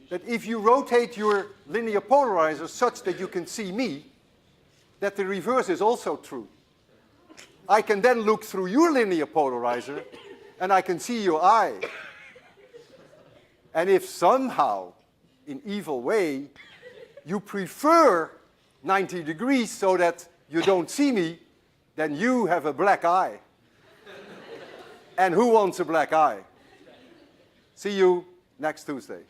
that if you rotate your linear polarizer such that you can see me, that the reverse is also true. I can then look through your linear polarizer, and I can see your eye. And if somehow, in evil way, you prefer 90 degrees so that you don't see me, then you have a black eye. And who wants a black eye? See you next Tuesday.